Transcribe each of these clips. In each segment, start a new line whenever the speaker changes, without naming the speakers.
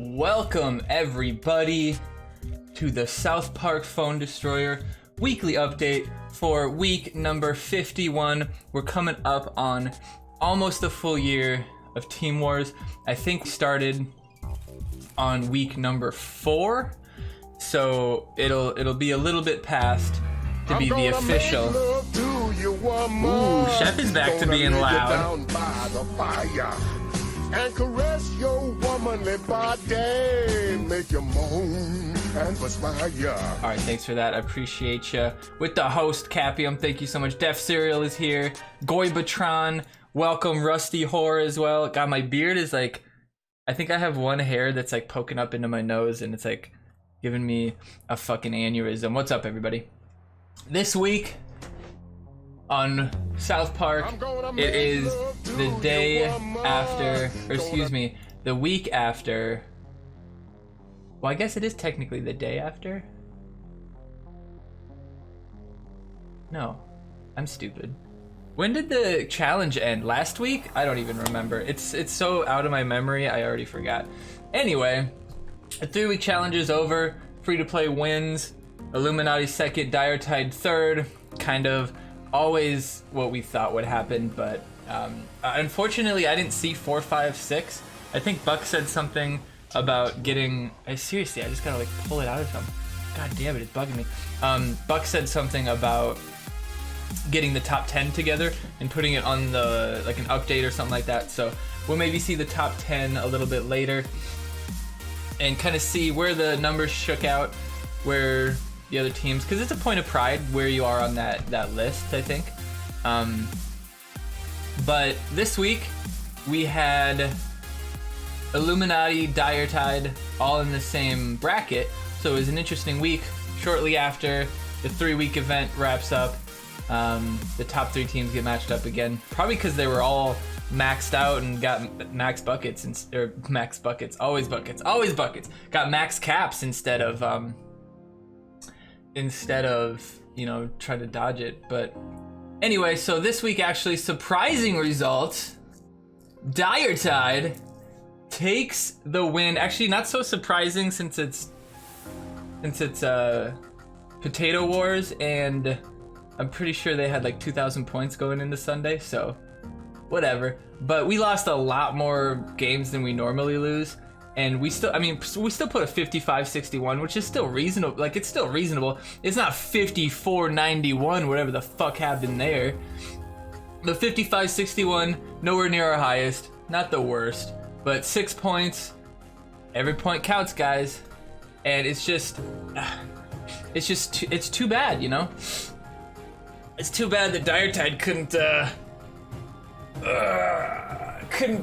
Welcome everybody to the South Park Phone Destroyer weekly update for week number 51. We're coming up on almost a full year of Team Wars. I think we started on week number 4, so it'll be a little bit past to be the official. Ooh, Chef is back to being loud.
And caress your womanly body, make you moan and perspire.
All right, thanks for that. I appreciate you. With the host, Capium, thank you so much. Def Cereal is here. Goybatron, welcome. Rusty Whore as well. God, my beard is like, I think I have one hair that's like poking up into my nose and it's like giving me a fucking aneurysm. What's up, everybody? This week on South Park, it is the day after, or excuse me, the week after. Well, I guess it is technically the day after. No, I'm stupid. When did the challenge end? Last week? I don't even remember. It's so out of my memory, I already forgot. Anyway, the 3-week challenge is over. Free to play wins. Illuminati second, DireTide third. Kind of always what we thought would happen, but unfortunately I didn't see 4, 5, 6. I think Buck said something about getting, seriously, I just gotta like pull it out of him. God damn it, it's bugging me. Buck said something about getting the top 10 together and putting it on the, like an update or something like that. So we'll maybe see the top 10 a little bit later and kind of see where the numbers shook out, where the other teams, because it's a point of pride where you are on that list, I think. But this week we had Illuminati, DireTide all in the same bracket, so it was an interesting week. Shortly after the 3-week event wraps up, the top 3 teams get matched up again, probably because they were all maxed out and got max buckets, always buckets, got max caps instead of you know, trying to dodge it. But anyway, so this week actually, surprising results. DireTide takes the win. Actually, not so surprising since it's Potato Wars, and I'm pretty sure they had like 2,000 points going into Sunday, so whatever. But we lost a lot more games than we normally lose. And we still, we still put a 55-61, which is still reasonable. Like, it's still reasonable. It's not 54-91, whatever the fuck happened there. The 55-61, nowhere near our highest. Not the worst, but 6 points. Every point counts, guys. And it's too bad, you know? It's too bad that DireTide couldn't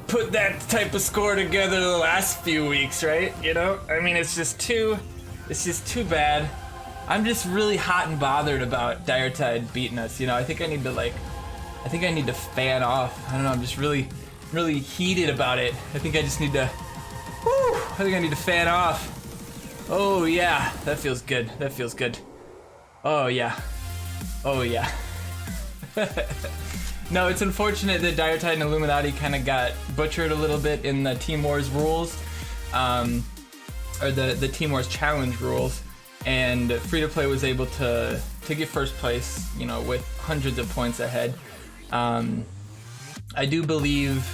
put that type of score together the last few weeks, right? You know, I mean, it's just too bad. I'm just really hot and bothered about DireTide beating us. You know, I think I need to fan off. I don't know. I'm just really heated about it. I think I just need to. I think I need to fan off. Oh yeah, that feels good. That feels good. Oh yeah. Oh yeah. No, it's unfortunate that DireTide and Illuminati kind of got butchered a little bit in the Team Wars rules, or the Team Wars challenge rules, and Free to Play was able to get first place, you know, with hundreds of points ahead. I do believe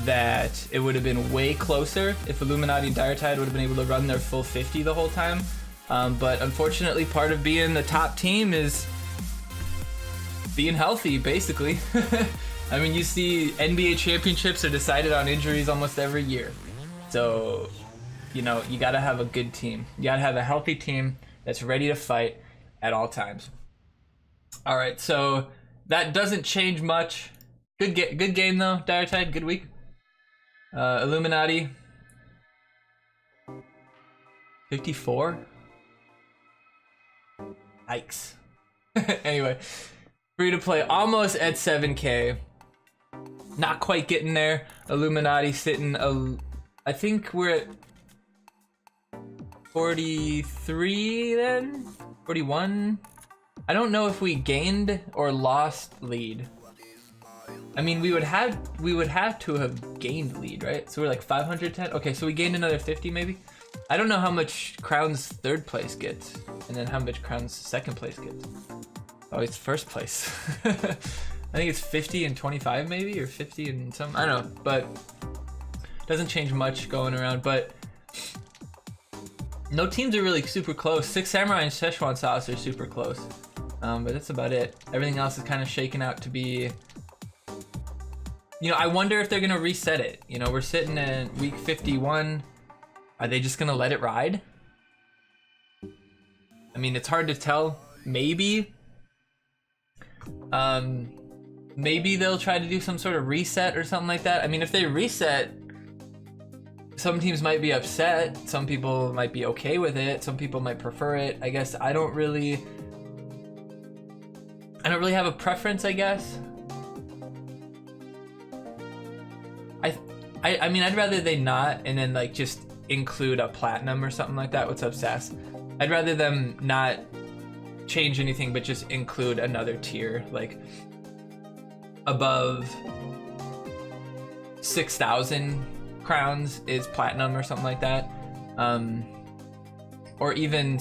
that it would have been way closer if Illuminati and DireTide would have been able to run their full 50 the whole time, but unfortunately part of being the top team is being healthy, basically. I mean, you see NBA championships are decided on injuries almost every year. So, you know, you gotta have a good team. You gotta have a healthy team that's ready to fight at all times. All right, so that doesn't change much. Good game though, DireTide, good week. Illuminati, 54? Yikes. Anyway. Free to Play almost at 7K. Not quite getting there. Illuminati sitting, I think we're at 43 then? 41? I don't know if we gained or lost lead. I mean, we would have to have gained lead, right? So we're like 510. Okay, so we gained another 50 maybe. I don't know how much crowns third place gets, and then how much crowns second place gets. Oh, it's first place. I think it's 50 and 25 maybe, or 50 and some. I don't know, but doesn't change much going around. But no teams are really super close. Six Samurai and Szechuan Sauce are super close, but that's about it. Everything else is kind of shaking out to be. You know, I wonder if they're gonna reset it. You know, we're sitting at week 51. Are they just gonna let it ride? I mean, it's hard to tell. Maybe. Maybe they'll try to do some sort of reset or something like that. I mean, if they reset, some teams might be upset. Some people might be okay with it. Some people might prefer it. I guess I don't really have a preference, I guess. I mean, I'd rather they not, and then like just include a platinum or something like that. What's up, Sass? I'd rather them not change anything, but just include another tier, like above 6,000 crowns is platinum or something like that, or even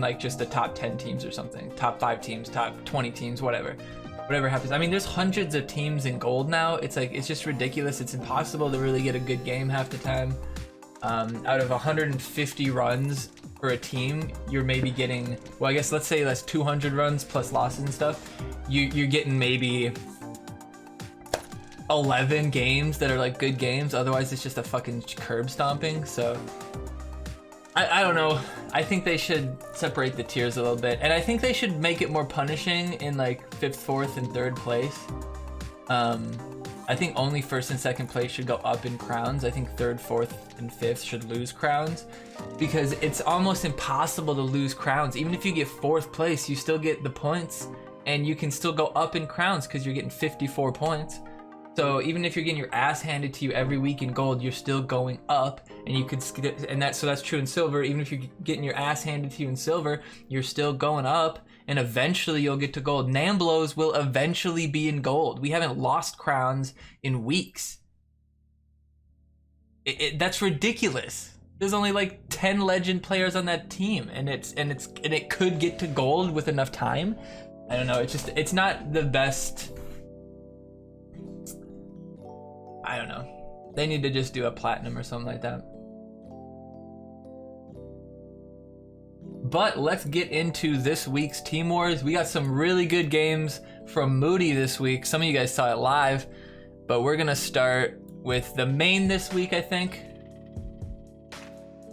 like just the top 10 teams or something, top 5 teams, top 20 teams, whatever happens. I mean, there's hundreds of teams in gold now. It's like, it's just ridiculous. It's impossible to really get a good game half the time. Out of 150 runs for a team, you're maybe getting, well, I guess let's say that's 200 runs plus losses and stuff. You're getting maybe 11 games that are like good games. Otherwise, it's just a fucking curb stomping. So I don't know. I think they should separate the tiers a little bit, and I think they should make it more punishing in like 5th, 4th, and 3rd place. I think only 1st and 2nd place should go up in crowns. I think 3rd, 4th, and 5th should lose crowns, because it's almost impossible to lose crowns. Even if you get 4th place, you still get the points, and you can still go up in crowns because you're getting 54 points. So even if you're getting your ass handed to you every week in gold, you're still going up, and you could, and that's true in silver. Even if you're getting your ass handed to you in silver, you're still going up, and eventually you'll get to gold. Namblos will eventually be in gold. We haven't lost crowns in weeks. That's ridiculous. There's only like 10 legend players on that team, and it could get to gold with enough time. I don't know. It's not the best. I don't know. They need to just do a platinum or something like that. But let's get into this week's Team Wars. We got some really good games from Moody this week. Some of you guys saw it live, but we're gonna start with the main this week, I think.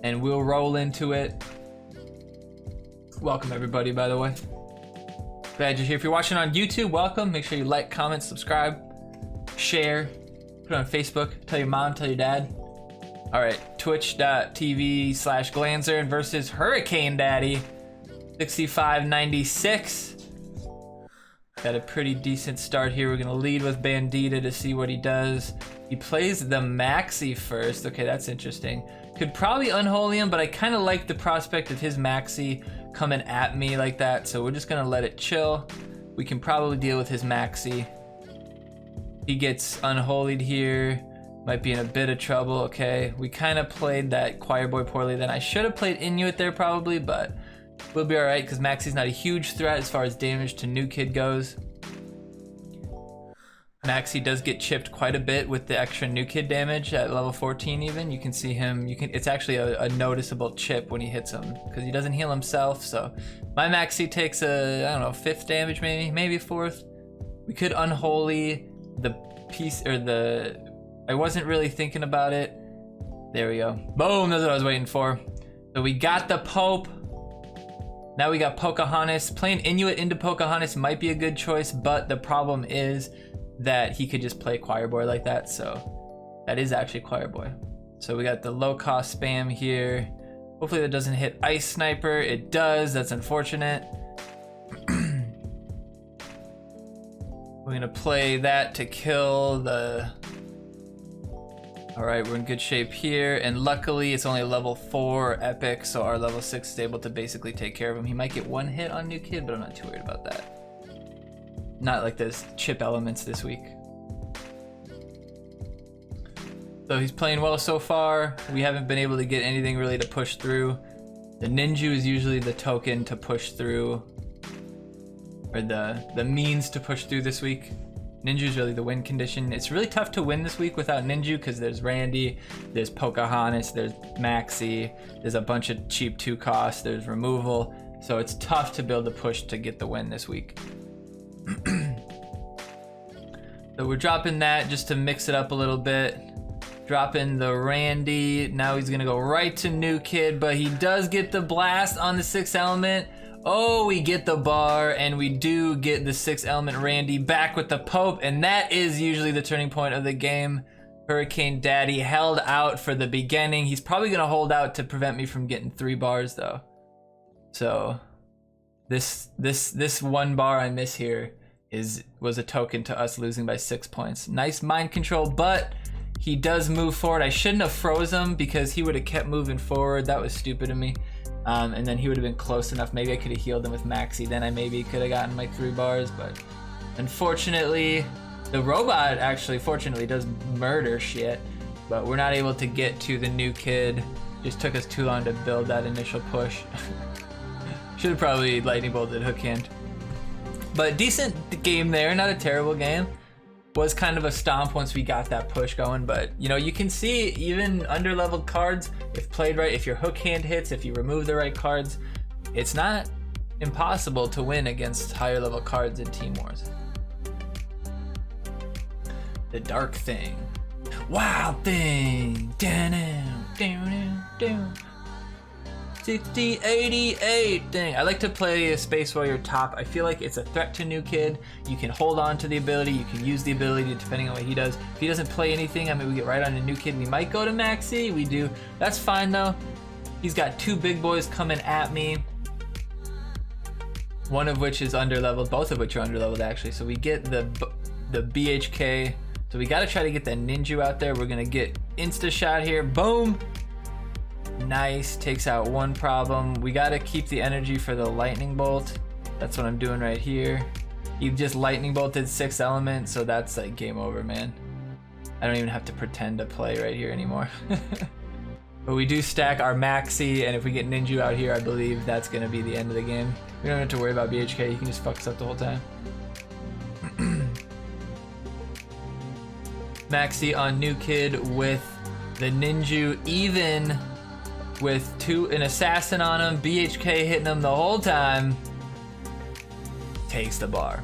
And we'll roll into it. Welcome everybody, by the way. Glad you're here. If you're watching on YouTube, welcome. Make sure you like, comment, subscribe, share. Put it on Facebook, tell your mom, tell your dad. All right, twitch.tv/Glanzer versus Hurricane Daddy, 6596. Got a pretty decent start here. We're gonna lead with Bandita to see what he does. He plays the Maxi first. Okay, that's interesting. Could probably unholy him, but I kind of like the prospect of his Maxi coming at me like that, so we're just gonna let it chill. We can probably deal with his Maxi. He gets unholied here, might be in a bit of trouble. Okay, we kind of played that Choir Boy poorly then. I should have played Inuit there probably, but we'll be all right because Maxi's not a huge threat as far as damage to New Kid goes. Maxi does get chipped quite a bit with the extra New Kid damage at level 14 even. You can see him, it's actually a noticeable chip when he hits him because he doesn't heal himself. So my Maxi takes a, I don't know, 5th damage maybe 4th. We could unholy the piece, or I wasn't really thinking about it. There we go. Boom, that's what I was waiting for. So we got the Pope. Now we got Pocahontas. Playing Inuit into Pocahontas might be a good choice, but the problem is that he could just play Choir Boy like that, so that is actually Choir Boy. So we got the low cost spam here. Hopefully that doesn't hit Ice Sniper. It does, that's unfortunate. We're gonna play that to kill the... All right, we're in good shape here, and luckily it's only a level 4 epic, so our level 6 is able to basically take care of him. He might get 1 hit on New Kid, but I'm not too worried about that. Not like there's chip elements this week. So he's playing well so far. We haven't been able to get anything really to push through. The ninja is usually the token to push through, or the means to push through this week. Ninja is really the win condition. It's really tough to win this week without Ninja because there's Randy, there's Pocahontas, there's Maxi, there's a bunch of cheap 2 costs, there's removal. So it's tough to build a push to get the win this week. So we're dropping that just to mix it up a little bit. Dropping the Randy. Now he's gonna go right to New Kid, but he does get the blast on the 6th element. Oh, we get the bar, and we do get the 6th element Randy back with the Pope, and that is usually the turning point of the game. Hurricane Daddy held out for the beginning. He's probably gonna hold out to prevent me from getting 3 bars though. So this 1 bar I miss here was a token to us losing by 6 points. Nice mind control, but he does move forward. I shouldn't have froze him because he would have kept moving forward. That was stupid of me. And then he would have been close enough. Maybe I could have healed him with Maxi. Then I maybe could have gotten like 3 bars, but unfortunately, the robot actually fortunately does murder shit, but we're not able to get to the New Kid. Just took us too long to build that initial push. Should have probably lightning bolted hook hand. But decent game there, not a terrible game. Was kind of a stomp once we got that push going, but you know, you can see even underleveled cards, if played right, if your hook hand hits, if you remove the right cards, it's not impossible to win against higher level cards in Team Wars. The Dark Thing. Wild Thing. Down, down, down. 60, 88 thing. I like to play a Space Warrior top. I feel like it's a threat to New Kid. You can hold on to the ability. You can use the ability depending on what he does. If he doesn't play anything, I mean, we get right on to New Kid. We might go to Maxi. We do. That's fine though. He's got 2 big boys coming at me. One of which is underleveled. Both of which are underleveled actually. So we get the BHK. So we got to try to get that ninja out there. We're gonna get insta shot here. Boom. Nice, takes out 1 problem. We gotta keep the energy for the lightning bolt. That's what I'm doing right here. You just lightning bolted 6th element, so that's like game over, man. I don't even have to pretend to play right here anymore. But we do stack our Maxi, and if we get Ninja out here, I believe that's gonna be the end of the game. We don't have to worry about BHK, you can just fuck us up the whole time. Maxi on New Kid with the Ninja, even with an assassin on him, BHK hitting him the whole time, takes the bar.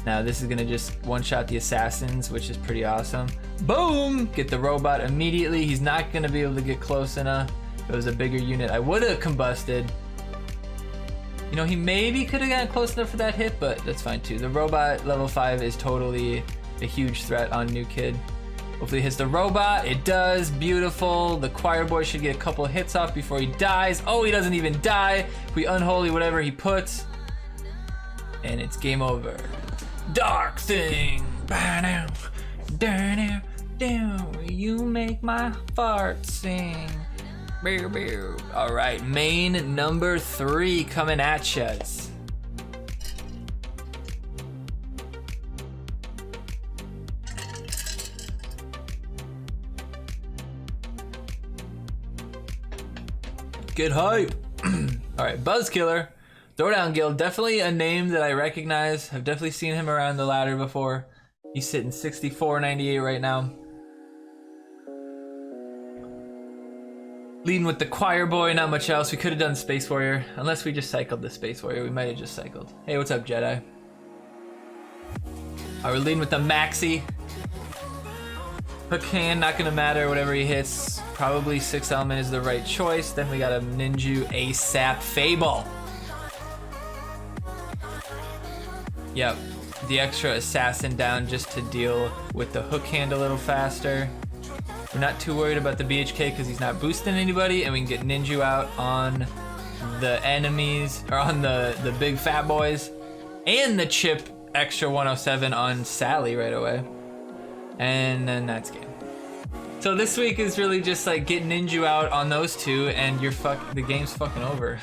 Now this is gonna just one-shot the assassins, which is pretty awesome. Boom! Get the robot immediately. He's not gonna be able to get close enough. If it was a bigger unit, I would have combusted. You know, he maybe could have gotten close enough for that hit, but that's fine too. The robot level 5 is totally a huge threat on New Kid. Hopefully it hits the robot. It does. Beautiful. The choir boy should get a couple of hits off before he dies. Oh, he doesn't even die. We unholy whatever he puts. And it's game over. Dark Thing. Down, down, down. You make my fart sing. All right, main number 3 coming at yous. Get hype. All right, Buzzkiller, Throwdown Guild, definitely a name that I recognize. I've definitely seen him around the ladder before. He's sitting 64.98 right now. Leading with the choir boy, not much else. We could have done Space Warrior, unless we just cycled the Space Warrior. We might have just cycled. Hey, what's up, Jedi? All right, we're leading with the Maxi. Hook hand, not gonna matter, whatever he hits. Probably 6th element is the right choice. Then we got a Ninja ASAP Fable. Yep, the extra assassin down just to deal with the hook hand a little faster. We're not too worried about the BHK because he's not boosting anybody, and we can get Ninja out on the enemies, or on the big fat boys, and the chip extra 107 on Sally right away. And then that's game. So this week is really just like get Ninja out on those 2, and the game's fucking over.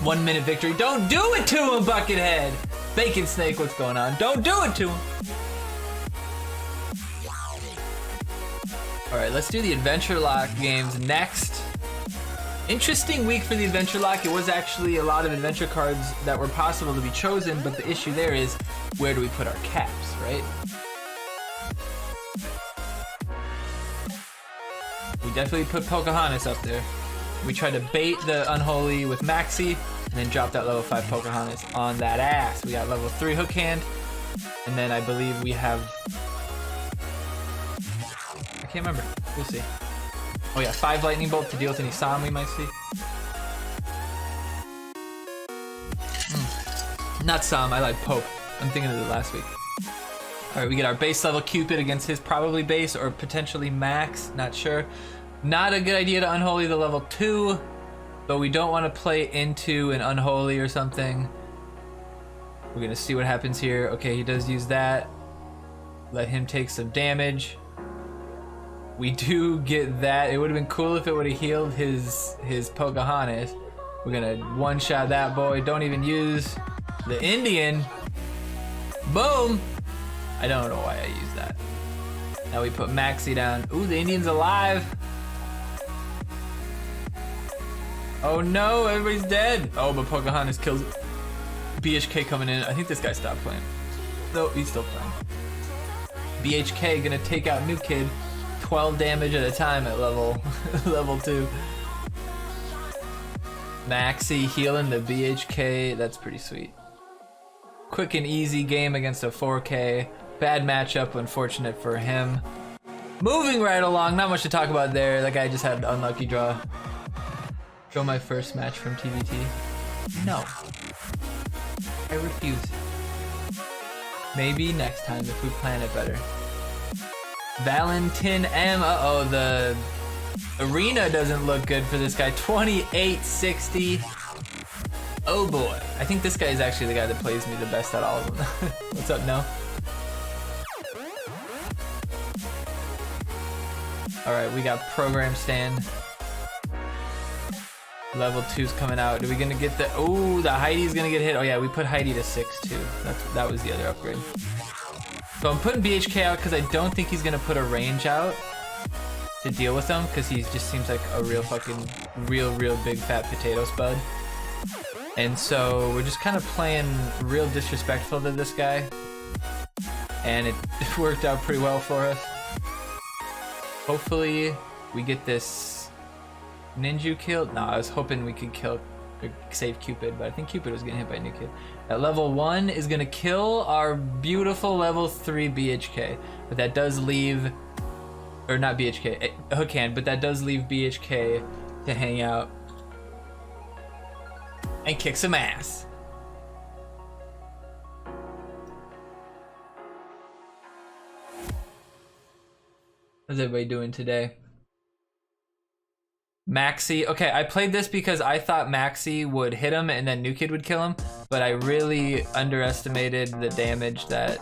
1 minute victory. Don't do it to him, Buckethead! Bacon Snake, what's going on? Don't do it to him! Alright, let's do the Adventure Lock games next. Interesting week for the Adventure Lock. It was actually a lot of adventure cards that were possible to be chosen, but the issue there is, where do we put our caps, right? We definitely put Pocahontas up there. We tried to bait the Unholy with Maxi, and then drop that level 5 Pocahontas on that ass. We got level 3 Hook Hand, and then I believe we have... I can't remember. We'll see. Oh yeah, 5 Lightning Bolt to deal with any Psalm we might see. Not Psalm, I like Pope. I'm thinking of it last week. Alright, we get our base level Cupid against his probably base or potentially max, not sure. Not a good idea to Unholy the level 2, but we don't want to play into an Unholy or something. We're gonna see what happens here. Okay, he does use that. Let him take some damage. We do get that. It would have been cool if it would have healed his Pocahontas. We're gonna one-shot that boy. Don't even use the Indian. Boom! I don't know why I used that. Now we put Maxi down. Ooh, the Indian's alive. Oh no, everybody's dead. Oh, but Pocahontas kills it. BHK coming in. I think this guy stopped playing. No, he's still playing. BHK gonna take out New Kid. 12 damage at a time at level 2. Maxi healing the BHK. That's pretty sweet. Quick and easy game against a 4K. Bad matchup, unfortunate for him. Moving right along, not much to talk about there. That guy just had an unlucky draw. Show my first match from TVT. No. I refuse. Maybe next time if we plan it better. Valentin M. Uh-oh, the arena doesn't look good for this guy. 2860. Oh boy. I think this guy is actually the guy that plays me the best out of all of them. What's up, No? Alright, we got Program Stand. Level 2's coming out. Are we gonna get the... Oh, the Heidi's gonna get hit. Oh yeah, we put Heidi to 6 too. That was the other upgrade. So I'm putting BHK out because I don't think he's gonna put a range out to deal with him because he just seems like a real fucking, real big fat potato spud. And so we're just kind of playing real disrespectful to this guy. And it worked out pretty well for us. Hopefully we get this Ninja killed. No, I was hoping we could kill or save Cupid, but I think Cupid was getting hit by New Kid. At level 1 is gonna kill our beautiful level 3 BHK, but that does leave, or not BHK, Hook Hand, but that does leave BHK to hang out and kick some ass. How's everybody doing today? Maxi, okay, I played this because I thought Maxi would hit him and then New Kid would kill him, but I really underestimated the damage that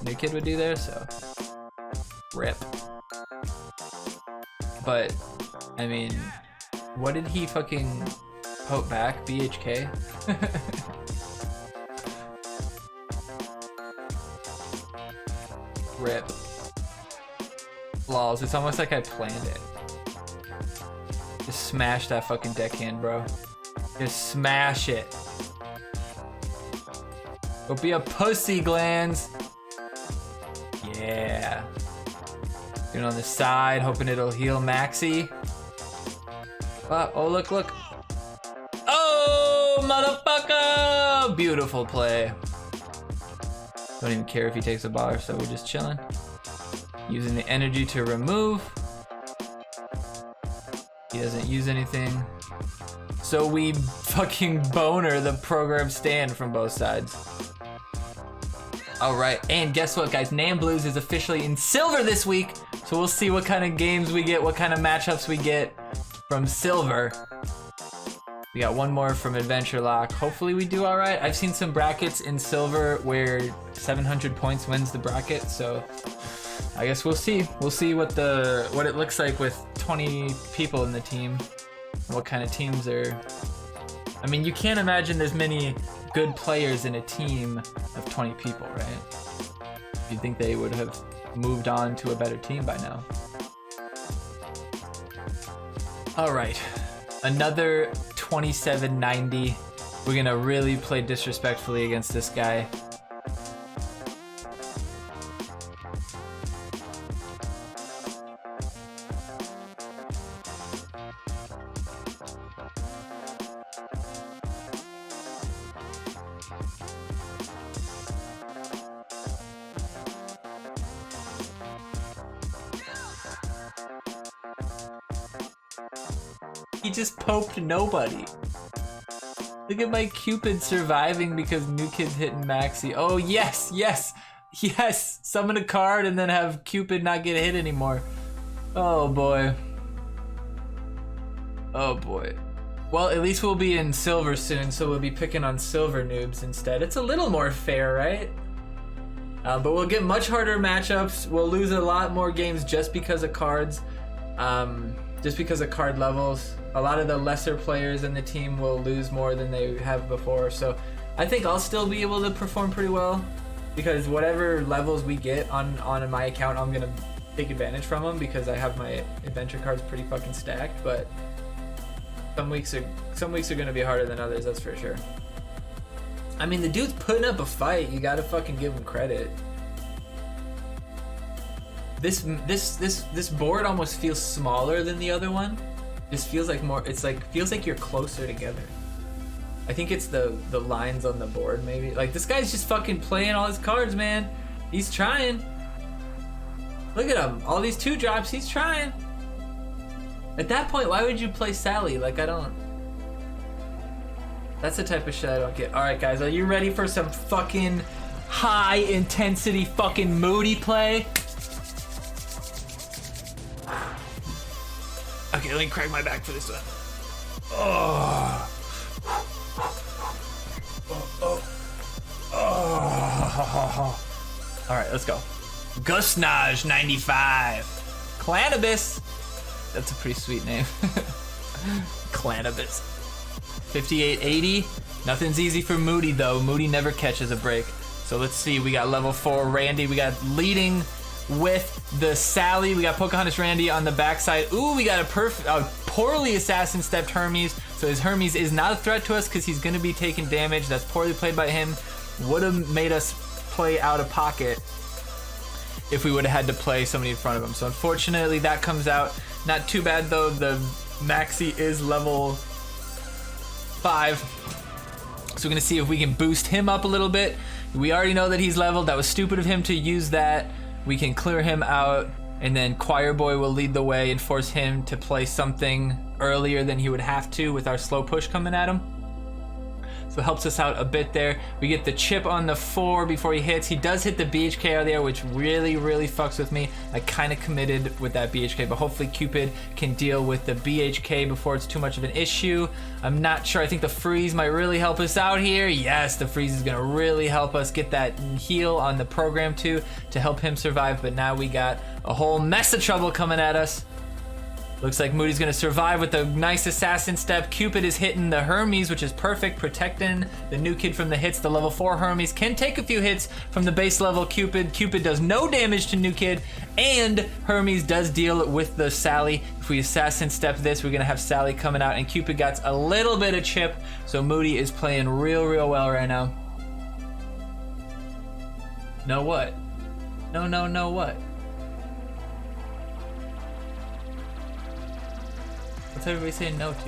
New Kid would do there, so rip. But, I mean, what did he fucking poke back? BHK? Rip. Lols, it's almost like I planned it. Just smash that fucking deckhand, bro. Just smash it. Don't be a pussy, Glands. Yeah. Doing on the side, hoping it'll heal Maxi. Oh, look. Oh, motherfucker! Beautiful play. Don't even care if he takes a bar, so we're just chilling. Using the energy to remove. He doesn't use anything. So we fucking boner the program stand from both sides. Alright, and guess what, guys? Nam Blues is officially in silver this week. So we'll see what kind of games we get, what kind of matchups we get from silver. We got one more from Adventure Lock. Hopefully we do alright. I've seen some brackets in silver where 700 points wins the bracket, so I guess we'll see. We'll see what it looks like with 20 people in the team. What kind of teams are... I mean, you can't imagine there's many good players in a team of 20 people, right? You'd think they would have moved on to a better team by now. All right, another 2790. We're gonna really play disrespectfully against this guy. He just poped nobody. Look at my Cupid surviving because new kid's hitting Maxi. Oh yes, yes, yes. Summon a card and then have Cupid not get hit anymore. Oh boy. Oh boy. Well, at least we'll be in silver soon, so we'll be picking on silver noobs instead. It's a little more fair, right? But we'll get much harder matchups. We'll lose a lot more games just because of cards. Just because of card levels. A lot of the lesser players in the team will lose more than they have before. So I think I'll still be able to perform pretty well because whatever levels we get on my account, I'm gonna take advantage from them because I have my adventure cards pretty fucking stacked. But some weeks are gonna be harder than others, that's for sure. I mean, the dude's putting up a fight. You gotta fucking give him credit. This board almost feels smaller than the other one. This feels like more. It's like feels like you're closer together. I think it's the lines on the board maybe. Like this guy's just fucking playing all his cards, man. He's trying. Look at him. All these 2-drops. He's trying. At that point, why would you play Sally? Like I don't. That's the type of shit I don't get. All right, guys, are you ready for some fucking high intensity fucking moody play? Okay, let me crack my back for this one. Oh. All right, let's go. Gusnaj 95. Clanabis. That's a pretty sweet name. Clanabis. 5880. Nothing's easy for Moody though. Moody never catches a break. So let's see. We got level 4 Randy. We got leading with the Sally. We got Pocahontas Randy on the backside. Ooh, we got a poorly assassin stepped Hermes. So his Hermes is not a threat to us because he's going to be taking damage. That's poorly played by him. Would have made us play out of pocket if we would have had to play somebody in front of him. So unfortunately that comes out. Not too bad though. The Maxi is level 5. So we're going to see if we can boost him up a little bit. We already know that he's leveled. That was stupid of him to use that. We can clear him out, and then Choir Boy will lead the way and force him to play something earlier than he would have to with our slow push coming at him. So it helps us out a bit there. We get the chip on the 4 before he hits. He does hit the BHK out there, which really, really fucks with me. I kind of committed with that BHK, but hopefully Cupid can deal with the BHK before it's too much of an issue. I'm not sure. I think the freeze might really help us out here. Yes, the freeze is gonna really help us get that heal on the program too to help him survive, but now we got a whole mess of trouble coming at us. Looks like Moody's gonna survive with a nice assassin step. Cupid is hitting the Hermes, which is perfect, protecting the new kid from the hits. The level 4 Hermes can take a few hits from the base level Cupid. Cupid does no damage to new kid, and Hermes does deal with the Sally. If we assassin step this, we're gonna have Sally coming out, and Cupid got a little bit of chip, so Moody is playing real, real well right now. No what? No what? What's everybody saying no to?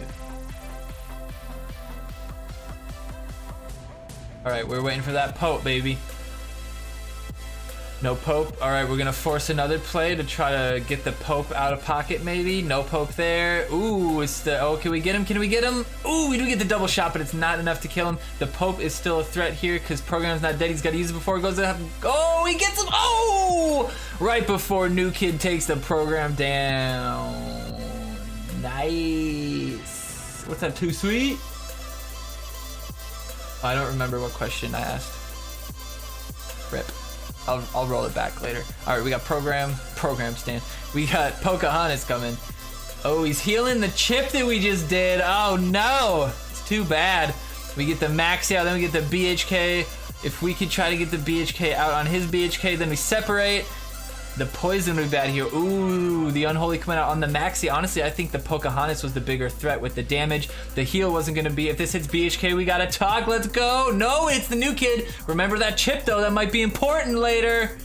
Alright, we're waiting for that Pope, baby. No Pope. Alright, we're gonna force another play to try to get the Pope out of pocket, maybe. No Pope there. Ooh, it's the... Oh, can we get him? Can we get him? Ooh, we do get the double shot, but it's not enough to kill him. The Pope is still a threat here because program's not dead. He's got to use it before it goes to... Oh, he gets him! Oh! Right before new kid takes the program down. Nice. What's that, too sweet? Oh, I don't remember what question I asked. Rip. I'll roll it back later. All right, we got program stand. We got Pocahontas coming. Oh, he's healing the chip that we just did. Oh no, it's too bad. We get the Maxi out, then we get the BHK. If we could try to get the BHK out on his BHK, then we separate. The poison would be bad here. Ooh, the unholy coming out on the Maxi. Honestly, I think the Pocahontas was the bigger threat with the damage. The heal wasn't gonna be. If this hits BHK, we gotta talk. Let's go. No, it's the new kid. Remember that chip though, that might be important later.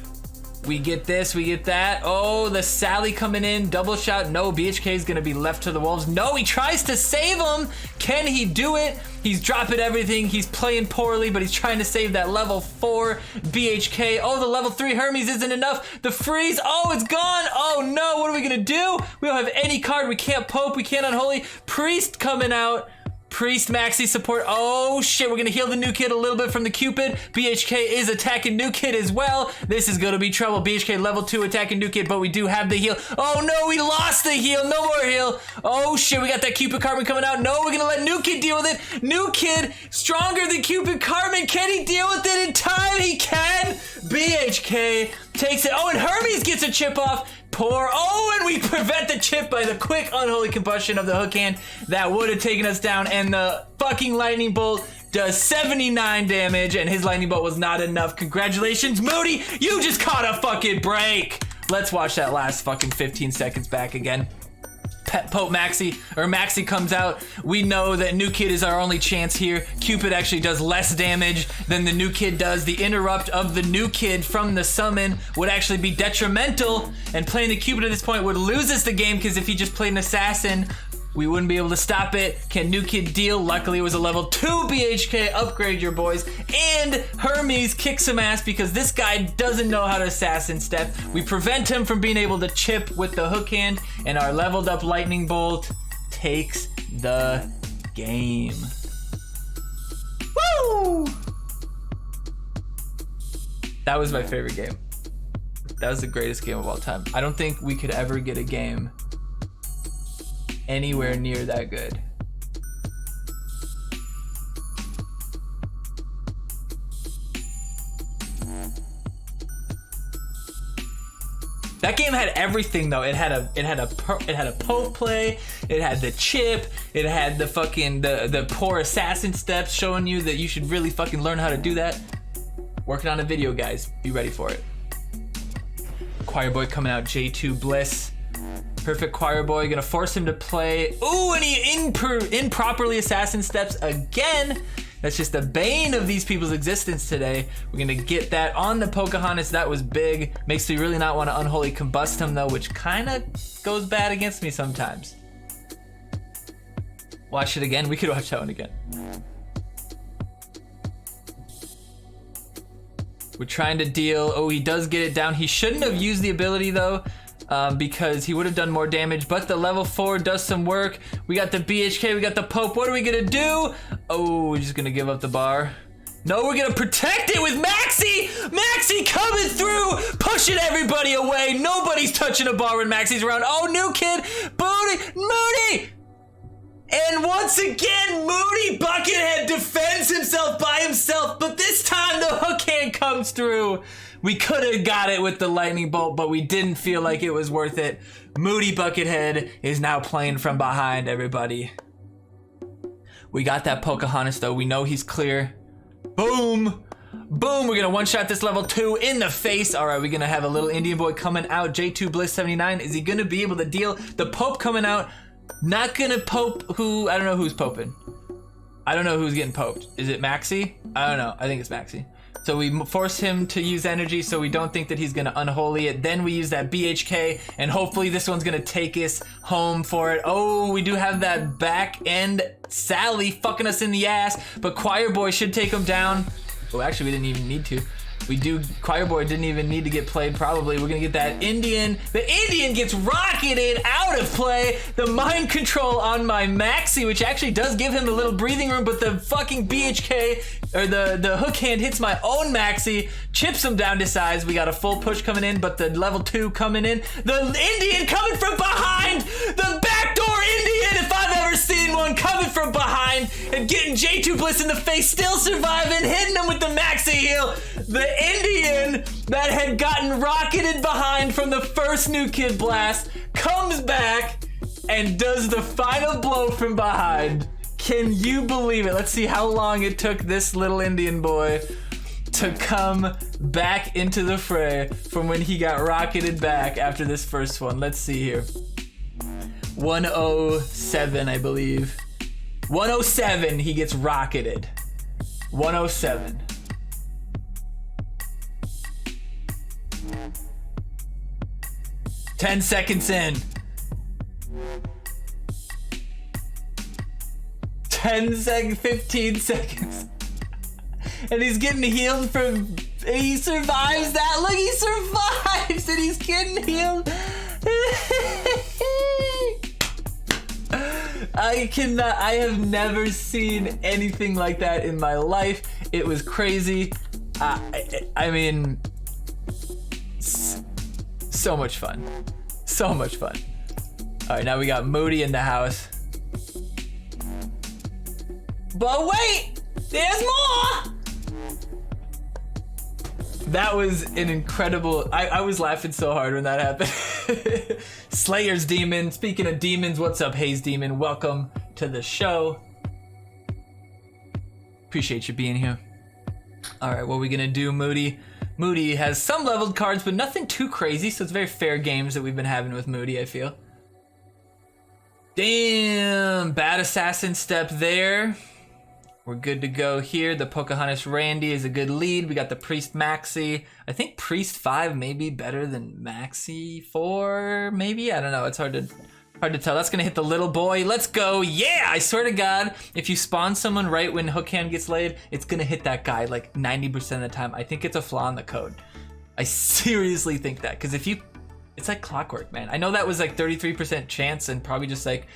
We get this, we get that. Oh, the Sally coming in, double shot. No, BHK is gonna be left to the wolves. No, he tries to save him. Can he do it? He's dropping everything. He's playing poorly, but he's trying to save that level 4 BHK. Oh, the level 3 Hermes isn't enough. The freeze, oh, it's gone. Oh no, what are we gonna do? We don't have any card. We can't Pope, we can't Unholy. Priest coming out. Priest Maxi support. Oh shit, we're gonna heal the new kid a little bit from the Cupid. BHK is attacking new kid as well. This is gonna be trouble. BHK level 2 attacking new kid, but we do have the heal. Oh no, we lost the heal. No more heal. Oh shit, we got that Cupid Carmen coming out. No, we're gonna let new kid deal with it. New kid stronger than Cupid Carmen. Can he deal with it in time? He can. BHK takes it. Oh, and Hermes gets a chip off. Poor. Oh, and we prevent the chip by the quick unholy combustion of the hook hand. That would have taken us down, and the fucking lightning bolt does 79 damage, and his lightning bolt was not enough. Congratulations, Moody. You just caught a fucking break. Let's watch that last fucking 15 seconds back again. Pope Maxi, or Maxi comes out. We know that new kid is our only chance here. Cupid actually does less damage than the new kid does. The interrupt of the new kid from the summon would actually be detrimental, and playing the Cupid at this point would lose us the game, because if he just played an assassin, we wouldn't be able to stop it. Can new kid deal? Luckily it was a level 2 BHK. Upgrade your boys. And Hermes kicks some ass because this guy doesn't know how to assassin step. We prevent him from being able to chip with the hook hand, and our leveled up lightning bolt takes the game. Woo! That was my favorite game. That was the greatest game of all time. I don't think we could ever get a game anywhere near that good. That game had everything though. It had a Pope play. It had the chip. It had the fucking the poor assassin steps, showing you that you should really fucking learn how to do that. Working on a video, guys. Be ready for it. Choir Boy coming out. J2 Bliss. Perfect Choir Boy, gonna force him to play. Ooh, and he improperly assassin steps again. That's just the bane of these people's existence today. We're gonna get that on the Pocahontas. That was big. Makes me really not want to unholy combust him though, which kind of goes bad against me sometimes. Watch it again. We could watch that one again. We're trying to deal. Oh, he does get it down. He shouldn't have used the ability though. Because he would have done more damage, but the level 4 does some work. We got the BHK, we got the Pope. What are we gonna do? Oh, we're just gonna give up the bar. No, we're gonna protect it with Maxi! Maxi coming through, pushing everybody away. Nobody's touching a bar when Maxi's around. Oh, new kid, Moody! And once again, Moody Buckethead defends himself by himself, but this time the hook hand comes through. We could have got it with the lightning bolt, but we didn't feel like it was worth it. Moody Buckethead is now playing from behind, everybody. We got that Pocahontas though. We know he's clear. Boom! Boom! We're gonna one-shot this level 2 in the face. All right, we're gonna have a little Indian boy coming out. J2 Bliss 79. Is he gonna be able to deal? The Pope coming out. Not gonna Pope who? I don't know who's poping. I don't know who's getting poped. Is it Maxi? I don't know. I think it's Maxi. So we force him to use energy so we don't think that he's gonna unholy it. Then we use that BHK, and hopefully this one's gonna take us home for it. Oh, we do have that back end Sally fucking us in the ass, but Choir Boy should take him down. Oh, actually we didn't even need to. Choir Boy didn't even need to get played probably. We're gonna get that Indian. The Indian gets rocketed out of play. The mind control on my Maxi, which actually does give him a little breathing room, but the fucking BHK, or the hook hand hits my own Maxi, chips him down to size. We got a full push coming in, but the level 2 coming in. The Indian coming from behind! The backdoor Indian, if I've ever seen one, coming from behind and getting J2 Bliss in the face, still surviving, hitting him with the Maxi heal. The Indian that had gotten rocketed behind from the first new kid blast comes back and does the final blow from behind, Can you believe it? Let's see how long it took this little Indian boy to come back into the fray from when he got rocketed back after this first one. Let's see here. 107, I believe. 107, he gets rocketed. 107. Ten seconds in. 10 seconds, 15 seconds. And he's getting healed from, and he survives that. Look, he survives and he's getting healed. I have never seen anything like that in my life. It was crazy. I mean, so much fun. So much fun. All right, now we got Moody in the house. But wait, there's more! That was an incredible, I was laughing so hard when that happened. Slayer's Demon. Speaking of demons, what's up, Haze Demon? Welcome to the show. Appreciate you being here. All right, what are we gonna do, Moody? Moody has some leveled cards, but nothing too crazy, so it's very fair games that we've been having with Moody, I feel. Damn, bad assassin step there. We're good to go here. The Pocahontas Randy is a good lead. We got the Priest Maxi. I think Priest 5 may be better than Maxi 4, maybe? I don't know, it's hard to tell. That's gonna hit the little boy. Let's go. Yeah, I swear to God, if you spawn someone right when hook hand gets laid, it's gonna hit that guy like 90% of the time. I think it's a flaw in the code. I seriously think that, because it's like clockwork, man. I know that was like 33% chance and probably just like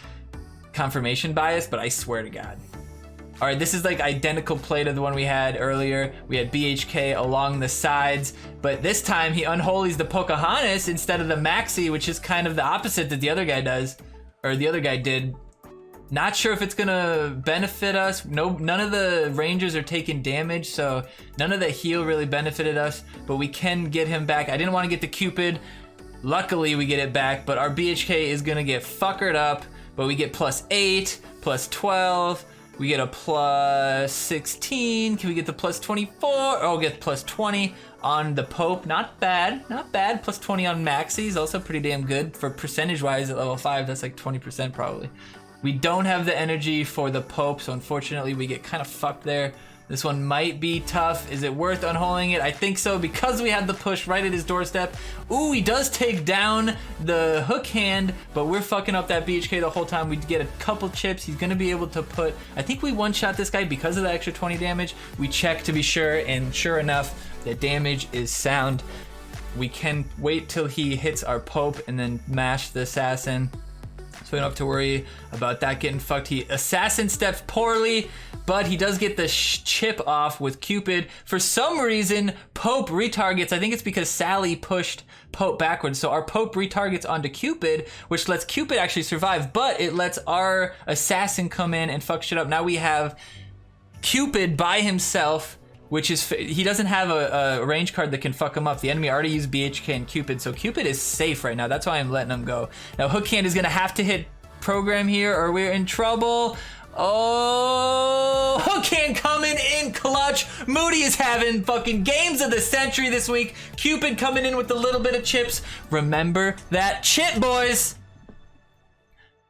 confirmation bias, but I swear to God. All right, this is like identical play to the one we had earlier. We had BHK along the sides, but this time he unholies the Pocahontas instead of the Maxi, which is kind of the opposite that the other guy does, or the other guy did. Not sure if it's gonna benefit us. None of the Rangers are taking damage, so none of the heal really benefited us, but we can get him back. I didn't want to get the Cupid. Luckily, we get it back, but our BHK is gonna get fuckered up, but we get +8, +12, we get a +16. Can we get the +24? Oh, get +20 on the Pope. Not bad, not bad. +20 on Maxi is also pretty damn good for percentage-wise at level 5. That's like 20% probably. We don't have the energy for the Pope, so unfortunately we get kind of fucked there. This one might be tough. Is it worth unholing it? I think so, because we had the push right at his doorstep. Ooh, he does take down the hook hand, but we're fucking up that BHK the whole time. We get a couple chips. He's gonna be able to put, I think we one-shot this guy because of the extra 20 damage. We check to be sure, and sure enough, the damage is sound. We can wait till he hits our Pope and then mash the assassin. So we don't have to worry about that getting fucked. He assassin steps poorly, but he does get the chip off with Cupid. For some reason, Pope retargets. I think it's because Sally pushed Pope backwards. So our Pope retargets onto Cupid, which lets Cupid actually survive, but it lets our assassin come in and fuck shit up. Now we have Cupid by himself, which is, he doesn't have a range card that can fuck him up. The enemy already used BHK and Cupid, so Cupid is safe right now. That's why I'm letting him go. Now Hook Hand is gonna have to hit program here or we're in trouble. Oh, Hook Hand coming in clutch. Moody is having fucking games of the century this week. Cupid coming in with a little bit of chips. Remember that chip, boys.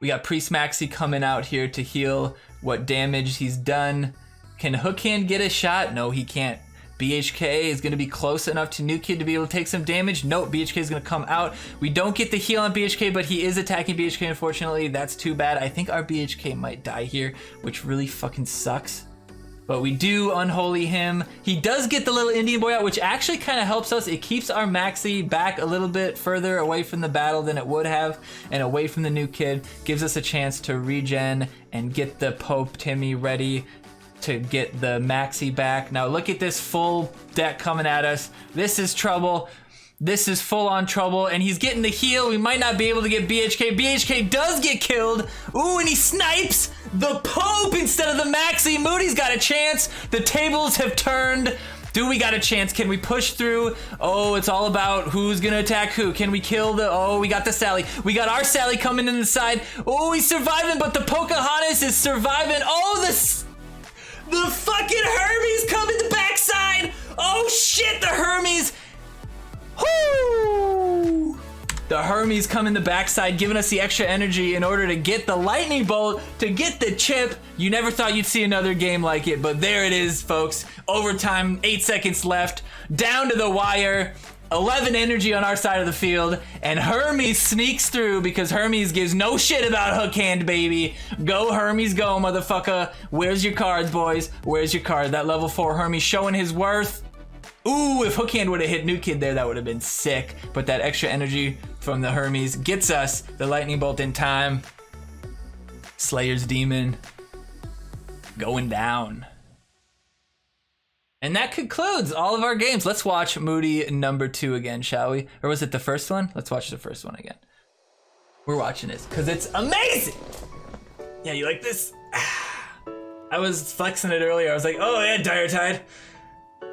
We got Priest Maxi coming out here to heal what damage he's done. Can Hook Hand get a shot? No, he can't. BHK is gonna be close enough to New Kid to be able to take some damage. Nope, BHK is gonna come out. We don't get the heal on BHK, but he is attacking BHK, unfortunately. That's too bad. I think our BHK might die here, which really fucking sucks. But we do unholy him. He does get the little Indian boy out, which actually kind of helps us. It keeps our Maxi back a little bit further away from the battle than it would have, and away from the New Kid. Gives us a chance to regen and get the Pope Timmy ready to get the Maxi back. Now look at this full deck coming at us. This is trouble. This is full on trouble, and he's getting the heal. We might not be able to get BHK. BHK does get killed. Ooh, and he snipes the Pope instead of the Maxi. Moody's got a chance. The tables have turned. Do we got a chance? Can we push through? Oh, it's all about who's gonna attack who. Can we kill the... Oh, we got the Sally. We got our Sally coming in the side. Oh, he's surviving, but the Pocahontas is surviving. Oh, the fucking Hermes coming the backside. Oh, shit, the Hermes. Whoo! The Hermes come in the backside, giving us the extra energy in order to get the lightning bolt, to get the chip. You never thought you'd see another game like it, but there it is, folks. Overtime, 8 seconds left, down to the wire. 11 energy on our side of the field, and Hermes sneaks through because Hermes gives no shit about hook hand, baby. Go Hermes, go, motherfucker. Where's your cards, boys? Where's your card? That level 4 Hermes showing his worth. Ooh, if Hookhand would have hit New Kid there, that would have been sick. But that extra energy from the Hermes gets us the lightning bolt in time. Slayer's Demon going down. And that concludes all of our games. Let's watch Moody number 2 again, shall we? Or was it the first one? Let's watch the first one again. We're watching this because it's amazing. Yeah, you like this? I was flexing it earlier. I was like, oh yeah, DireTide.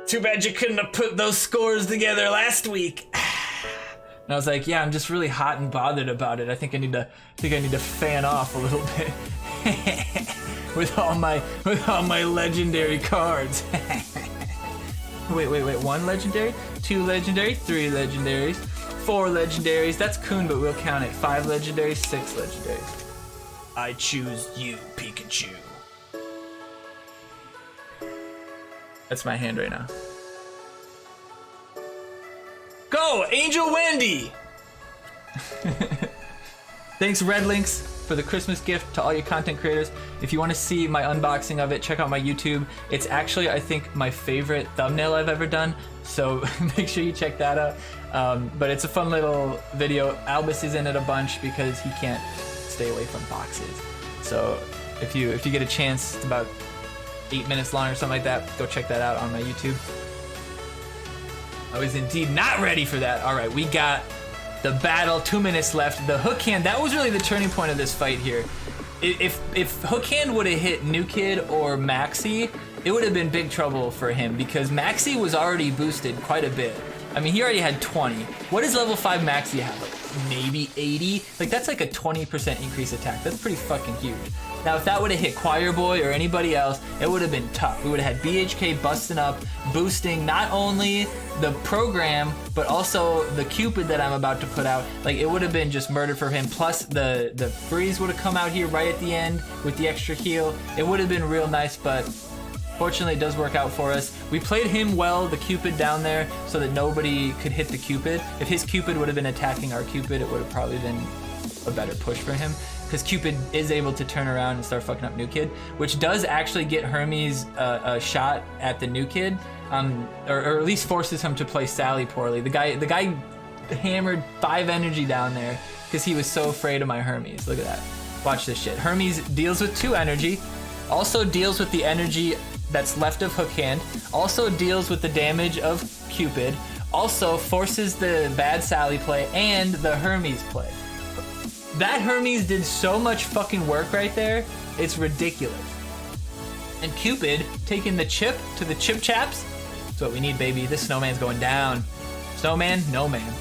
Too bad you couldn't have put those scores together last week. And I was like, yeah, I'm just really hot and bothered about it. I think I need to fan off a little bit with all my legendary cards. Wait. 1 legendary, 2 legendary, 3 legendaries, 4 legendaries. That's Coon, but we'll count it. 5 legendaries, 6 legendaries. I choose you, Pikachu. That's my hand right now. Go, Angel Wendy! Thanks, RedLynx, for the Christmas gift to all your content creators. If you want to see my unboxing of it, check out my YouTube. It's actually, I think, my favorite thumbnail I've ever done, so make sure you check that out. But it's a fun little video. Albus is in it a bunch because he can't stay away from boxes. So if you get a chance, it's about 8 minutes long or something like that, go check that out on my YouTube. I was indeed not ready for that. All right, we got the battle, 2 minutes left. The hook hand, that was really the turning point of this fight here. If hook hand would have hit New Kid or Maxi, it would have been big trouble for him because Maxi was already boosted quite a bit. I mean, he already had 20. What does level 5 Maxi have? Like maybe 80? Like that's like a 20% increase attack. That's pretty fucking huge. Now, if that would have hit Choir Boy or anybody else, it would have been tough. We would have had BHK busting up, boosting not only the program, but also the Cupid that I'm about to put out. Like, it would have been just murder for him. Plus, the Breeze would have come out here right at the end with the extra heal. It would have been real nice, but fortunately, it does work out for us. We played him well, the Cupid down there, so that nobody could hit the Cupid. If his Cupid would have been attacking our Cupid, it would have probably been a better push for him. Because Cupid is able to turn around and start fucking up New Kid, which does actually get Hermes a shot at the New Kid, or at least forces him to play Sally poorly. The guy hammered 5 energy down there because he was so afraid of my Hermes. Look at that. Watch this shit. Hermes deals with 2 energy, also deals with the energy that's left of Hook Hand, also deals with the damage of Cupid, also forces the bad Sally play and the Hermes play. That Hermes did so much fucking work right there, it's ridiculous. And Cupid taking the chip to the chip chaps. That's what we need, baby. This snowman's going down. Snowman, no man.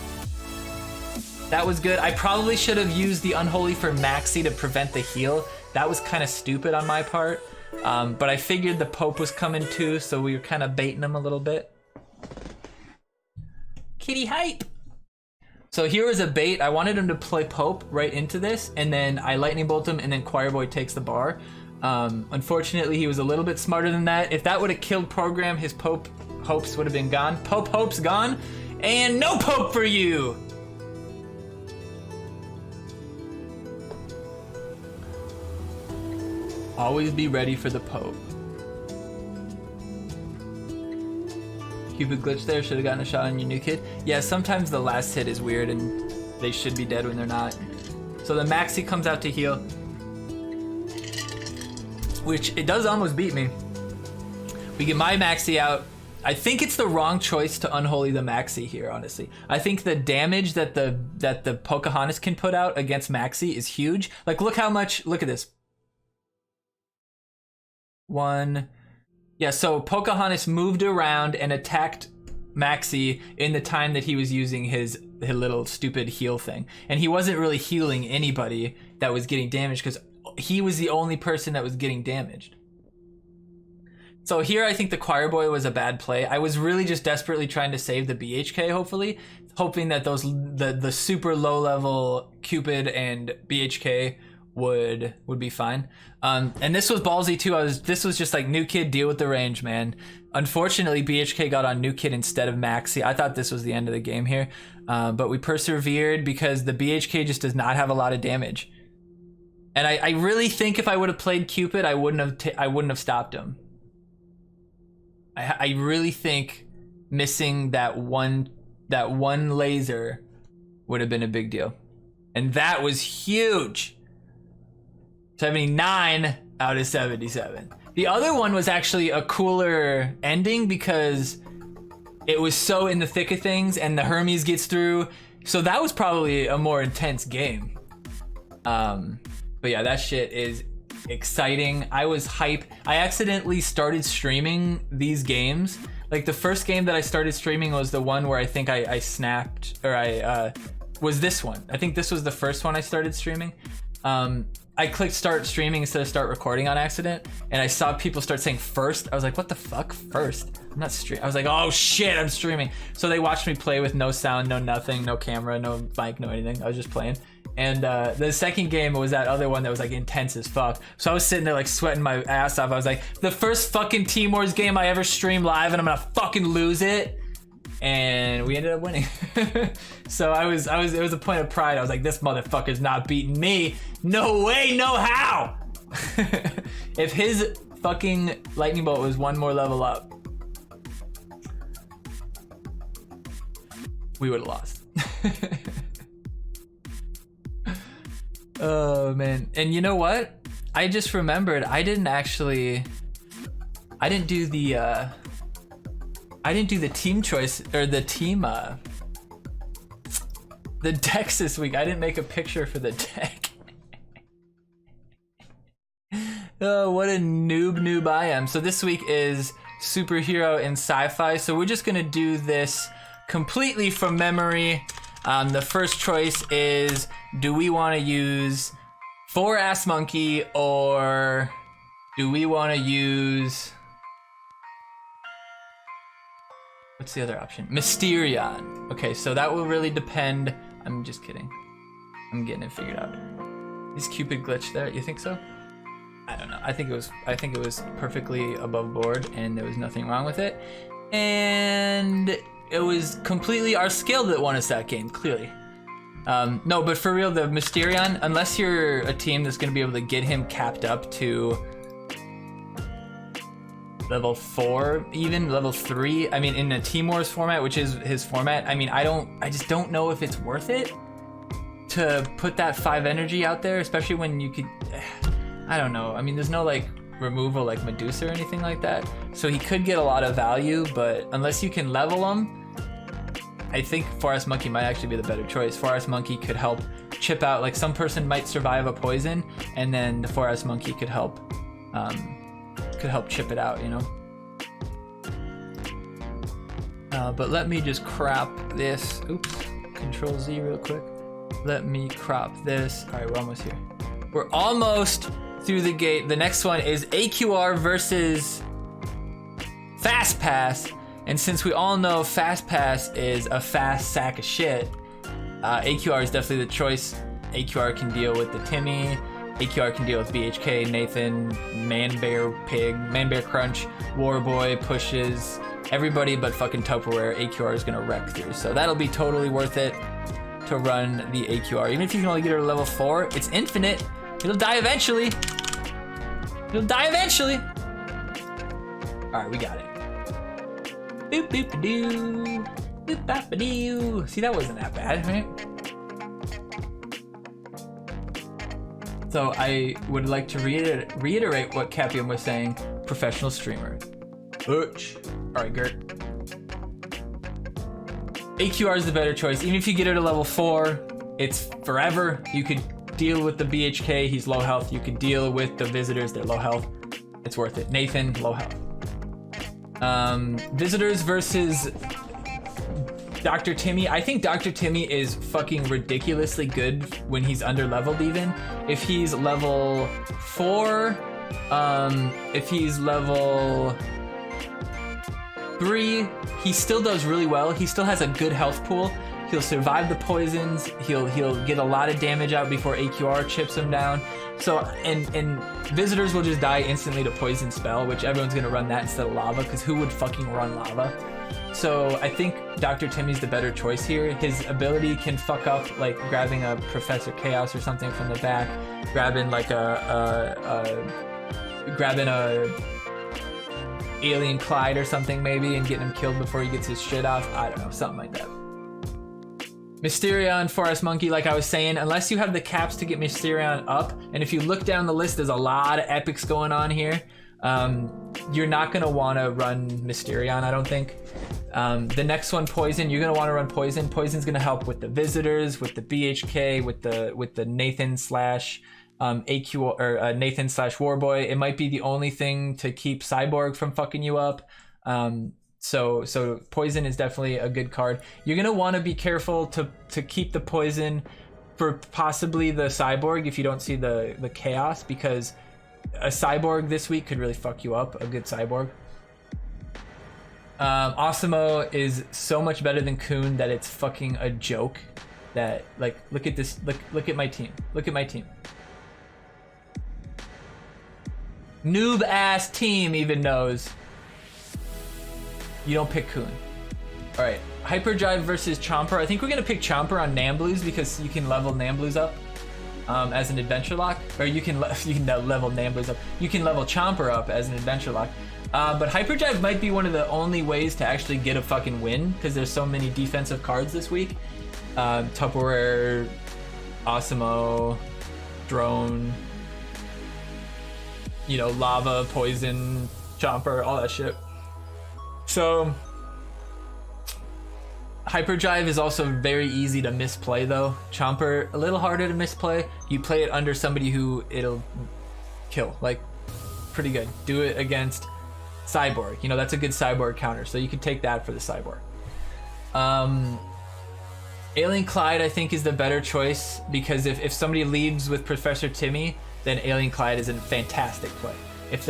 That was good. I probably should have used the Unholy for Maxi to prevent the heal. That was kind of stupid on my part. But I figured the Pope was coming too, so we were kind of baiting him a little bit. Kitty hype! So here was a bait. I wanted him to play Pope right into this, and then I lightning bolt him, and then Choir Boy takes the bar. Unfortunately, he was a little bit smarter than that. If that would have killed Program, his Pope hopes would have been gone. Pope hopes gone, and no Pope for you! Always be ready for the Pope. Cupid glitch there, should have gotten a shot on your New Kid. Yeah, sometimes the last hit is weird and they should be dead when they're not. So the Maxi comes out to heal, which it does almost beat me. We get my Maxi out. I think it's the wrong choice to Unholy the Maxi here, honestly. I think the damage that the Pocahontas can put out against Maxi is huge. Like, look how much, look at this. 1, Yeah, so Pocahontas moved around and attacked Maxi in the time that he was using his little stupid heal thing. And he wasn't really healing anybody that was getting damaged because he was the only person that was getting damaged. So here I think the choir boy was a bad play. I was really just desperately trying to save the BHK, hopefully, hoping that the super low level Cupid and BHK would be fine. And this was ballsy too. This was just like, new kid, deal with the range, man. Unfortunately, BHK got on new kid instead of Maxi. I thought this was the end of the game here, but we persevered because the BHK just does not have a lot of damage. And I really think if I would have played Cupid, I wouldn't have stopped him. I really think missing that one laser would have been a big deal, and that was huge. 79 out of 77. The other one was actually a cooler ending because it was so in the thick of things, and the Hermes gets through, so that was probably a more intense game. But yeah, that shit is exciting. I was hype. I accidentally started streaming these games. Like the first game that I started streaming was the one where I think I snapped, or I was this one. I think this was the first one I started streaming. I clicked start streaming instead of start recording on accident, and I saw people start saying first. I was like, what the fuck, first? I'm not streaming. I was like, oh shit, I'm streaming. So they watched me play with no sound, no nothing, no camera, no mic, no anything. I was just playing. And the second game was that other one that was like intense as fuck. So I was sitting there like sweating my ass off. I was like, the first fucking Team Wars game I ever streamed live, and I'm gonna fucking lose it. And we ended up winning. So it was a point of pride. I was like, this motherfucker's not beating me. No way, no how. If his fucking lightning bolt was one more level up, we would have lost. Oh man. And you know what? I just remembered I didn't do the team choice, or the team the decks this week. I didn't make a picture for the deck. Oh, what a noob I am. So this week is superhero and sci-fi, so we're just gonna do this completely from memory. The first choice is, do we want to use 4-ass monkey, or do we want to use, what's the other option? Mysterion. Okay, so that will really depend. I'm just kidding. I'm getting it figured out. Is Cupid glitched there? You think so? I don't know. I think it was perfectly above board, and there was nothing wrong with it. And it was completely our skill that won us that game, clearly. No, but for real, the Mysterion, unless you're a team that's going to be able to get him capped up to level 4, even level 3. I mean, in a Team Wars format, which is his format, I mean, I just don't know if it's worth it to put that 5 energy out there, especially when you could, I don't know. I mean, there's no like removal like Medusa or anything like that. So he could get a lot of value, but unless you can level him, I think 4S Monkey might actually be the better choice. 4S Monkey could help chip out, like some person might survive a poison, and then the 4S Monkey could help chip it out, you know? But let me just crop this. Oops, Control Z real quick. Let me crop this. All right, we're almost here. We're almost through the gate. The next one is AQR versus Fast Pass. And since we all know Fast Pass is a fast sack of shit, AQR is definitely the choice. AQR can deal with the Timmy. AQR can deal with BHK, Nathan, Man Bear Pig, Man Bear Crunch, Warboy, Pushes, everybody but fucking Tupperware. AQR is gonna wreck through. So that'll be totally worth it to run the AQR. Even if you can only get her to level 4, it's infinite. It'll die eventually. It'll die eventually. All right, we got it. Boop boop a doo, boop bop a doo. See, that wasn't that bad, right? So I would like to reiterate what Capium was saying. Professional streamer. Butch. All right, Gert. AQR is the better choice. Even if you get her to level 4, it's forever. You could deal with the BHK. He's low health. You could deal with the visitors. They're low health. It's worth it. Nathan, low health. Visitors versus Dr. Timmy. I think Dr. Timmy is fucking ridiculously good when he's under leveled even. If he's level 4, if he's level 3, he still does really well. He still has a good health pool. He'll survive the poisons. He'll get a lot of damage out before AQR chips him down. So, and visitors will just die instantly to poison spell, which everyone's gonna run that instead of lava, because who would fucking run lava? So I think Dr. Timmy's the better choice here. His ability can fuck up like grabbing a Professor Chaos or something from the back, grabbing like grabbing a Alien Clyde or something maybe, and getting him killed before he gets his shit off. I don't know, something like that. Mysterion, Forest Monkey, like I was saying, unless you have the caps to get Mysterion up, and if you look down the list, there's a lot of epics going on here. You're not gonna wanna run Mysterion, I don't think. The next one, Poison, you're gonna wanna run Poison. Poison's gonna help with the visitors, with the BHK, with the Nathan slash AQ or Nathan slash Warboy. It might be the only thing to keep Cyborg from fucking you up. So Poison is definitely a good card. You're gonna want to be careful to keep the Poison for possibly the Cyborg if you don't see the Chaos, because a Cyborg this week could really fuck you up, a good Cyborg. Osimo is so much better than Kuhn that it's fucking a joke. That, like, look at this, look at my team. Look at my team. Noob ass team even knows you don't pick Kuhn. All right, Hyperdrive versus Chomper. I think we're gonna pick Chomper on Namblues because you can level Namblues up as an adventure lock, or you can level Namblues up. You can level Chomper up as an adventure lock. But Hyperdrive might be one of the only ways to actually get a fucking win because there's so many defensive cards this week. Tupperware, Osimo, Drone, you know, Lava, Poison, Chomper, all that shit. So Hyperdrive is also very easy to misplay though. Chomper, a little harder to misplay. You play it under somebody who it'll kill, like pretty good. Do it against Cyborg, you know, that's a good Cyborg counter, so you can take that for the Cyborg. Alien Clyde I think is the better choice because if somebody leads with Professor Timmy, then Alien Clyde is a fantastic play. If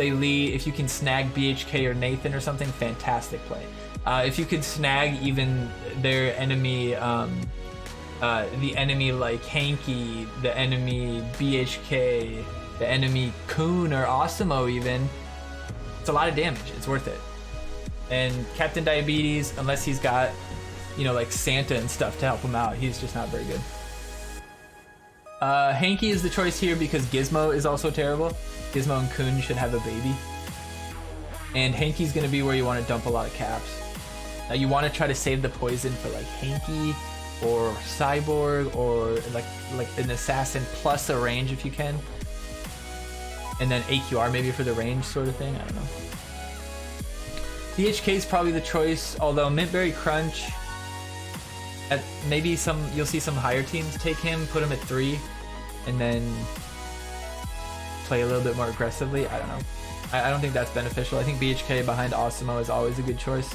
you can snag BHK or Nathan or something, fantastic play. If you could snag even their enemy, the enemy like Hanky, the enemy BHK, the enemy Kuhn or Osimo even, it's a lot of damage. It's worth it. And Captain Diabetes, unless he's got, you know, like Santa and stuff to help him out, he's just not very good. Hanky is the choice here because Gizmo is also terrible. Gizmo and Kuhn should have a baby. And Hanky's gonna be where you want to dump a lot of caps. You want to try to save the poison for like Hanky or Cyborg or like an assassin plus a range if you can. And then AQR maybe for the range sort of thing, I don't know. BHK is probably the choice, although Mintberry Crunch, maybe you'll see some higher teams take him, put him at 3, and then play a little bit more aggressively. I don't know. I don't think that's beneficial. I think BHK behind Osimo is always a good choice.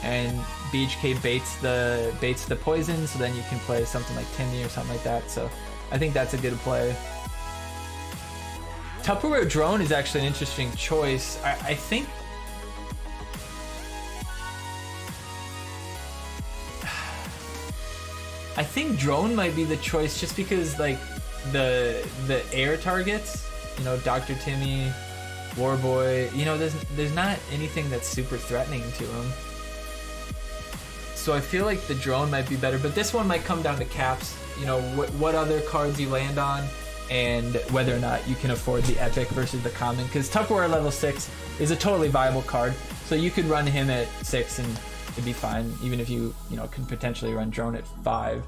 And BHK baits the poison, so then you can play something like Timmy or something like that. So I think that's a good play. Tupperware Drone is actually an interesting choice. I think Drone might be the choice just because like the air targets, you know, Dr. Timmy, Warboy, you know, there's not anything that's super threatening to him. So I feel like the Drone might be better, but this one might come down to caps, you know, what other cards you land on and whether or not you can afford the epic versus the common, because Tupperware level 6 is a totally viable card, so you could run him at 6 and it'd be fine, even if you know, can potentially run Drone at 5.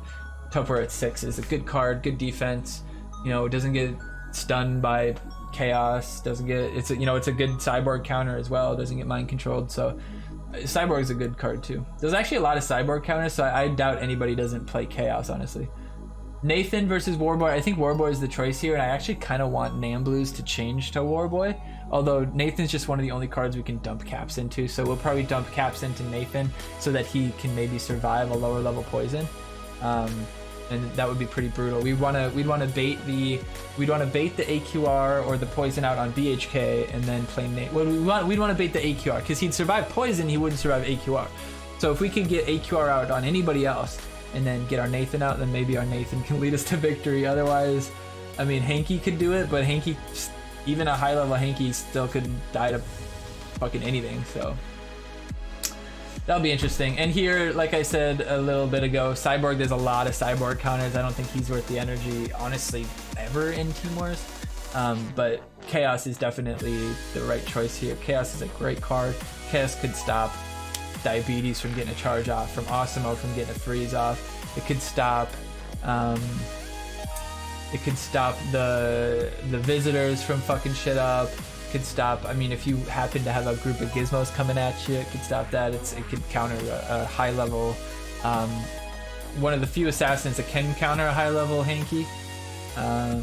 Tupperware at 6 is a good card, good defense, you know, doesn't get stunned by chaos, doesn't get, it's a good Cyborg counter as well, doesn't get mind controlled, so Cyborg is a good card too. There's actually a lot of Cyborg counters, so I doubt anybody doesn't play chaos, honestly. Nathan versus Warboy. I think Warboy is the choice here, and I actually kind of want Namblues to change to Warboy. Although Nathan's just one of the only cards we can dump caps into, so we'll probably dump caps into Nathan so that he can maybe survive a lower level poison. And that would be pretty brutal. We'd want to bait the AQR or the poison out on BHK and then play Nate. Well, we'd want to bait the AQR because he'd survive poison, he wouldn't survive AQR. So if we could get AQR out on anybody else and then get our Nathan out, then maybe our Nathan can lead us to victory. Otherwise, I mean, Hanky could do it, but Hanky, even a high level Hanky, still could die to fucking anything. So that'll be interesting. And here, like I said a little bit ago, Cyborg, there's a lot of Cyborg counters. I don't think he's worth the energy, honestly, ever in Team Wars. But Chaos is definitely the right choice here. Chaos is a great card. Chaos could stop Diabetes from getting a charge off, from Osimo from getting a freeze off. It could stop the visitors from fucking shit up. Could stop, I mean, if you happen to have a group of gizmos coming at you, it could stop that. It could counter a high level, one of the few assassins that can counter a high level Hanky,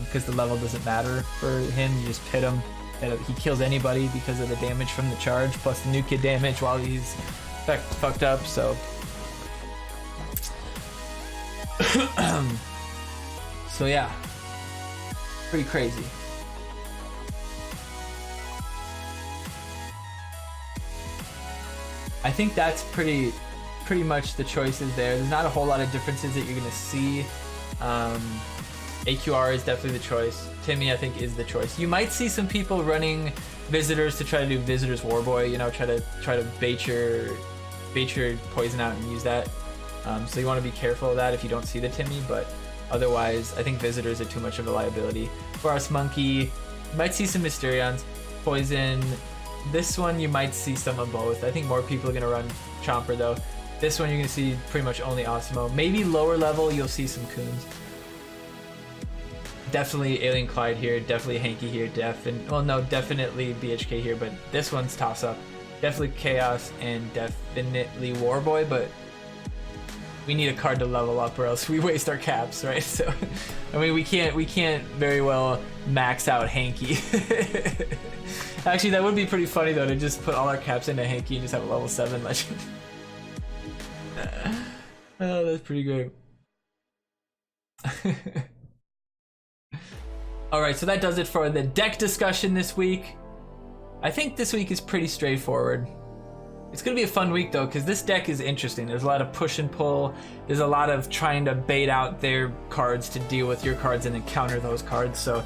because the level doesn't matter for him. You just pit him, he kills anybody because of the damage from the charge plus the new kid damage while he's fucked up. So so yeah, pretty crazy. I think that's pretty much the choices there. There's not a whole lot of differences that you're gonna see. AQR is definitely the choice. Timmy, I think, is the choice. You might see some people running visitors to try to do visitors Warboy, you know, try to bait your poison out and use that. So you want to be careful of that if you don't see the Timmy, but otherwise I think visitors are too much of a liability. Frost Monkey, you might see some Mysterions. Poison, this one you might see some of both. I think more people are going to run Chomper though. This one you're going to see pretty much only Osmo. Maybe lower level you'll see some Coons. Definitely Alien Clyde here, definitely Hanky here, definitely BHK here, but this one's toss up. Definitely Chaos and definitely Warboy, but we need a card to level up or else we waste our caps, right? So I mean, we can't very well max out Hanky. Actually, that would be pretty funny though, to just put all our caps into Hanky and just have a level 7 legend. Oh, that's pretty great. Alright, so that does it for the deck discussion this week. I think this week is pretty straightforward. It's gonna be a fun week though, because this deck is interesting. There's a lot of push and pull. There's a lot of trying to bait out their cards to deal with your cards and then counter those cards. So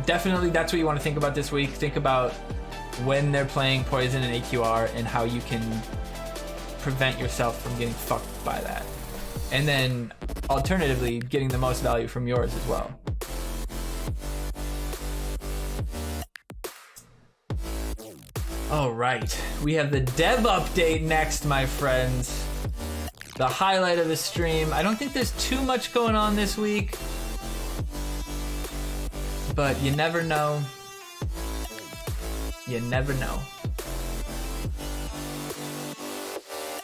definitely that's what you want to think about this week. Think about when they're playing Poison and AQR and how you can prevent yourself from getting fucked by that. And then alternatively, getting the most value from yours as well. All right, we have the dev update next, my friends. The highlight of the stream. I don't think there's too much going on this week, but you never know. You never know.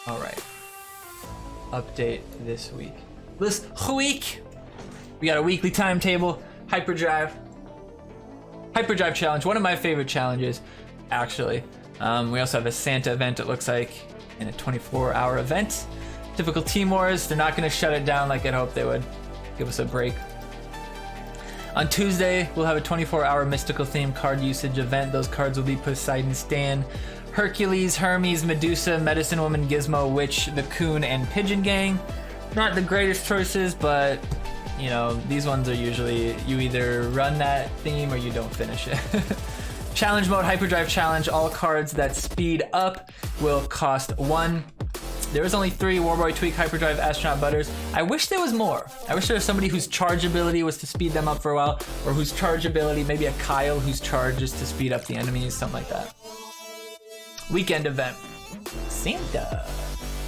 All right, update this week. This week, we got a weekly timetable, Hyperdrive challenge, one of my favorite challenges, actually. We also have a Santa event, it looks like, in a 24-hour event. Typical Team Wars, they're not gonna shut it down like I'd hoped they would. Give us a break. On Tuesday, we'll have a 24-hour mystical themed card usage event. Those cards will be Poseidon Stan, Hercules, Hermes, Medusa, Medicine Woman, Gizmo, Witch, the Coon, and Pigeon Gang. Not the greatest choices, but you know, these ones are usually, you either run that theme or you don't finish it. Challenge mode, Hyperdrive challenge. All cards that speed up will cost 1. There was only 3, Warboy, Tweak, Hyperdrive, Astronaut, Butters. I wish there was more. I wish there was somebody whose charge ability was to speed them up for a while, or whose charge ability, maybe a Kyle whose charge is to speed up the enemies, something like that. Weekend event. Santa.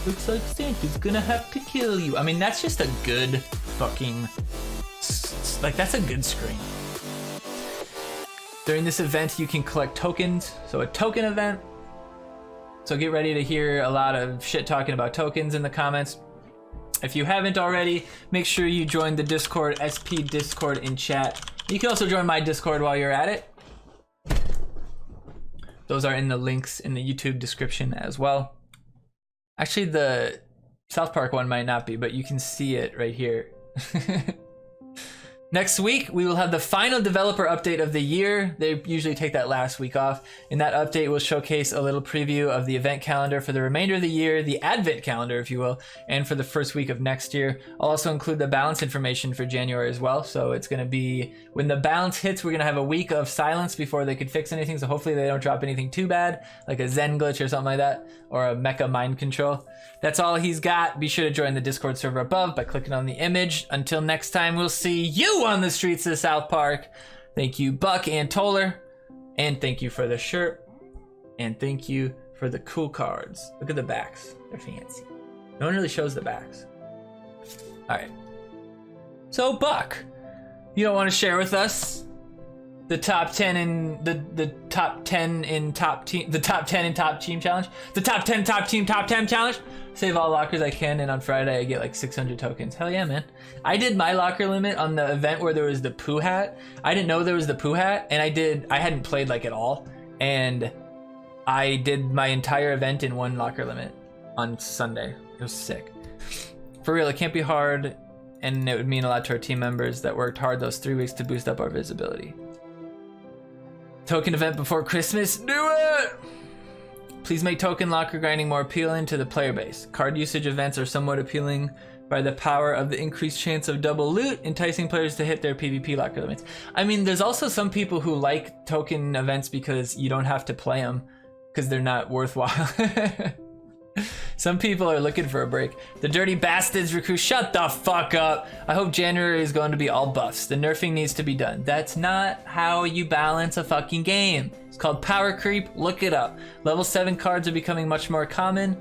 Looks like Santa's gonna have to kill you. I mean, that's just a good fucking, like, that's a good screen. During this event, you can collect tokens. So a token event. So get ready to hear a lot of shit talking about tokens in the comments. If you haven't already, make sure you join the Discord, SP Discord in chat. You can also join my Discord while you're at it. Those are in the links in the YouTube description as well. Actually, the South Park one might not be, but you can see it right here. Next week, we will have the final developer update of the year. They usually take that last week off. In that update, we'll showcase a little preview of the event calendar for the remainder of the year, the advent calendar, if you will, and for the first week of next year. I'll also include the balance information for January as well. So it's going to be, when the balance hits, we're going to have a week of silence before they could fix anything. So hopefully they don't drop anything too bad, like a Zen glitch or something like that, or a mecha mind control. That's all he's got. Be sure to join the Discord server above by clicking on the image. Until next time, we'll see you on the streets of South Park. Thank you, Buck and Toller. And thank you for the shirt. And thank you for the cool cards. Look at the backs. They're fancy. No one really shows the backs. All right. So, Buck, you don't want to share with us the top 10 in the top 10 in top team, the top 10 in top team challenge, the top 10 top team top 10 challenge? Save all lockers I can, and on Friday I get like 600 tokens. Hell yeah, man. I did my locker limit on the event where there was the poo hat. I didn't know there was the poo hat, and I hadn't played like at all, and I did my entire event in one locker limit on Sunday. It was sick. For real, it can't be hard, and it would mean a lot to our team members that worked hard those 3 weeks to boost up our visibility. Token event before Christmas? Do it! Please make token locker grinding more appealing to the player base. Card usage events are somewhat appealing by the power of the increased chance of double loot, enticing players to hit their PvP locker limits. I mean, there's also some people who like token events because you don't have to play them because they're not worthwhile. Some people are looking for a break. The dirty bastards recruit, shut the fuck up. I hope January is going to be all buffs. The nerfing needs to be done. That's not how you balance a fucking game. It's called power creep, look it up. Level 7 cards are becoming much more common.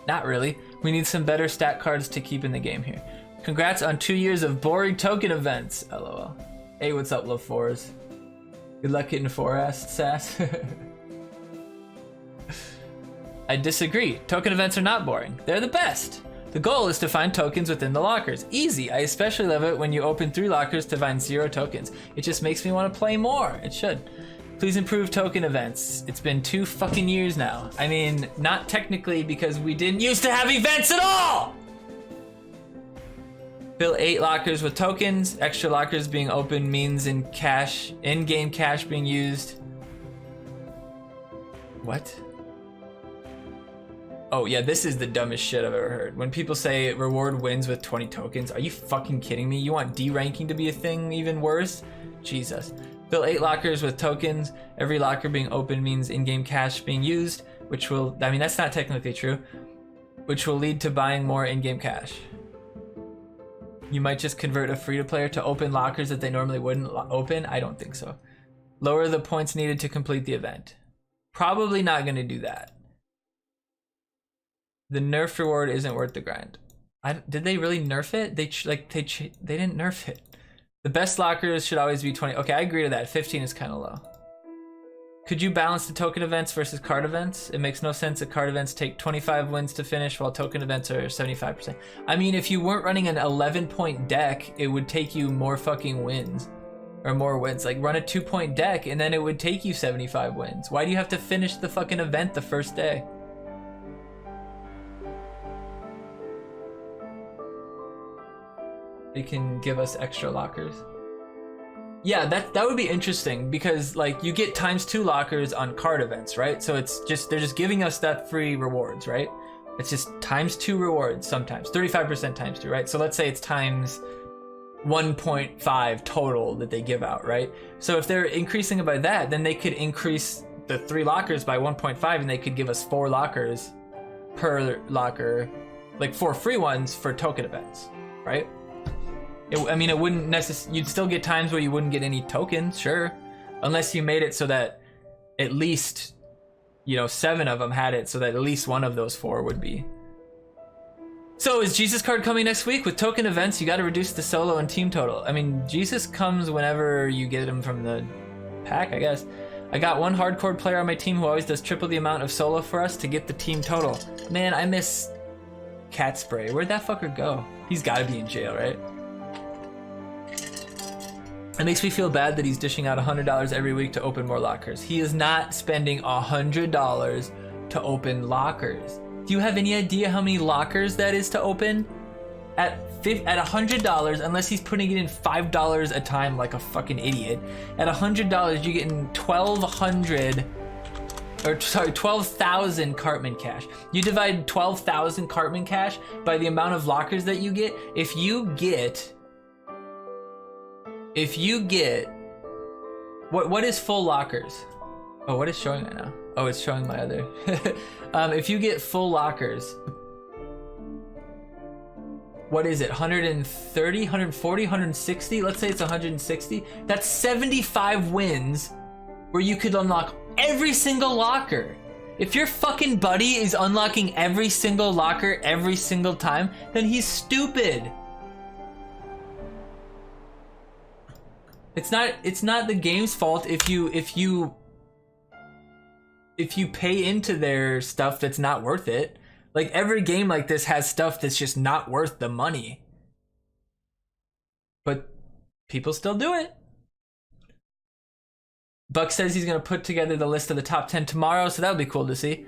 Not really. We need some better stat cards to keep in the game here. Congrats on 2 years of boring token events. LOL. Hey, what's up, Love Fours? Good luck getting 4-ass sass. I disagree. Token events are not boring. They're the best. The goal is to find tokens within the lockers. Easy. I especially love it when you open 3 lockers to find 0 tokens. It just makes me want to play more. It should. Please improve token events. It's been 2 fucking years now. I mean, not technically because we didn't used to have events at all! Fill 8 lockers with tokens. Extra lockers being opened means in-game cash being used. What? Oh yeah, this is the dumbest shit I've ever heard. When people say reward wins with 20 tokens, are you fucking kidding me? You want D ranking to be a thing even worse? Jesus. Fill 8 lockers with tokens. Every locker being open means in-game cash being used, which will, I mean, that's not technically true, which will lead to buying more in-game cash. You might just convert a free-to-player to open lockers that they normally wouldn't open? I don't think so. Lower the points needed to complete the event. Probably not gonna do that. The nerf reward isn't worth the grind. Did they really nerf it? They didn't nerf it. The best lockers should always be 20. Okay, I agree to that. 15 is kind of low. Could you balance the token events versus card events? It makes no sense that card events take 25 wins to finish while token events are 75%. I mean, if you weren't running an 11-point deck, it would take you more fucking wins. Or more wins. Like, run a 2-point deck and then it would take you 75 wins. Why do you have to finish the fucking event the first day? They can give us extra lockers. Yeah, that would be interesting because like you get ×2 lockers on card events, right? So it's just, they're just giving us that free rewards, right? It's just ×2 rewards sometimes, 35% ×2, right? So let's say it's times 1.5 total that they give out, right? So if they're increasing it by that, then they could increase the 3 lockers by 1.5 and they could give us 4 lockers per locker, like 4 free ones for token events, right? I mean, it wouldn't necessarily, you'd still get times where you wouldn't get any tokens, sure. Unless you made it so that at least, 7 of them had it, so that at least one of those 4 would be. So is Jesus card coming next week? With token events, you gotta reduce the solo and team total. I mean, Jesus comes whenever you get him from the pack, I guess. I got 1 hardcore player on my team who always does triple the amount of solo for us to get the team total. Man, I miss cat spray. Where'd that fucker go? He's gotta be in jail, right? It makes me feel bad that he's dishing out $100 every week to open more lockers. He is not spending $100 to open lockers. Do you have any idea how many lockers that is to open? At $100, unless he's putting it in $5 a time like a fucking idiot, at $100 you're getting 12,000 Cartman cash. You divide 12,000 Cartman cash by the amount of lockers that you get. If you get what is full lockers? Oh, what is showing right now? Oh, it's showing my other. If you get full lockers, what is it? 130, 140, 160? Let's say it's 160. That's 75 wins where you could unlock every single locker. If your fucking buddy is unlocking every single locker every single time, then he's stupid. It's not the game's fault if you pay into their stuff that's not worth it. Like, every game like this has stuff that's just not worth the money. But people still do it. Buck says he's gonna put together the list of the top 10 tomorrow, so that would be cool to see.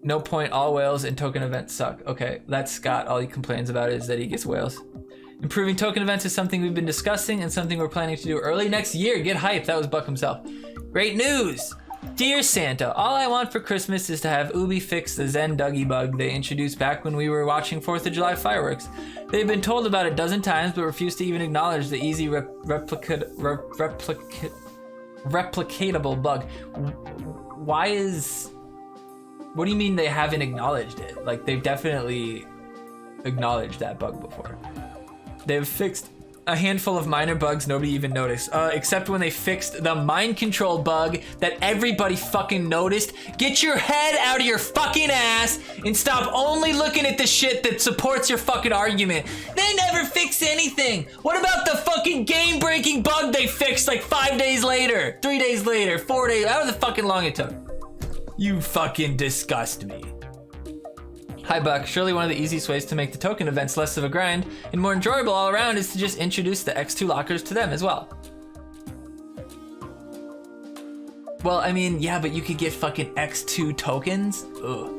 No point, all whales and token events suck. Okay, that's Scott. All he complains about is that he gets whales. Improving token events is something we've been discussing and something we're planning to do early next year. Get hyped. That was Buck himself. Great news! Dear Santa, all I want for Christmas is to have Ubi fix the Zen Dougie bug they introduced back when we were watching 4th of July fireworks. They've been told about it a dozen times, but refuse to even acknowledge the easy replicatable bug. What do you mean they haven't acknowledged it? Like, they've definitely acknowledged that bug before. They've fixed a handful of minor bugs nobody even noticed, except when they fixed the mind control bug that everybody fucking noticed. Get your head out of your fucking ass and stop only looking at the shit that supports your fucking argument. They never fix anything. What about the fucking game-breaking bug they fixed like 5 days later, 3 days later, 4 days, however the fucking long it took? You fucking disgust me. Hi Buck, surely one of the easiest ways to make the token events less of a grind and more enjoyable all around is to just introduce the X2 lockers to them as well. Well, I mean, yeah, but you could get fucking X2 tokens? Ugh.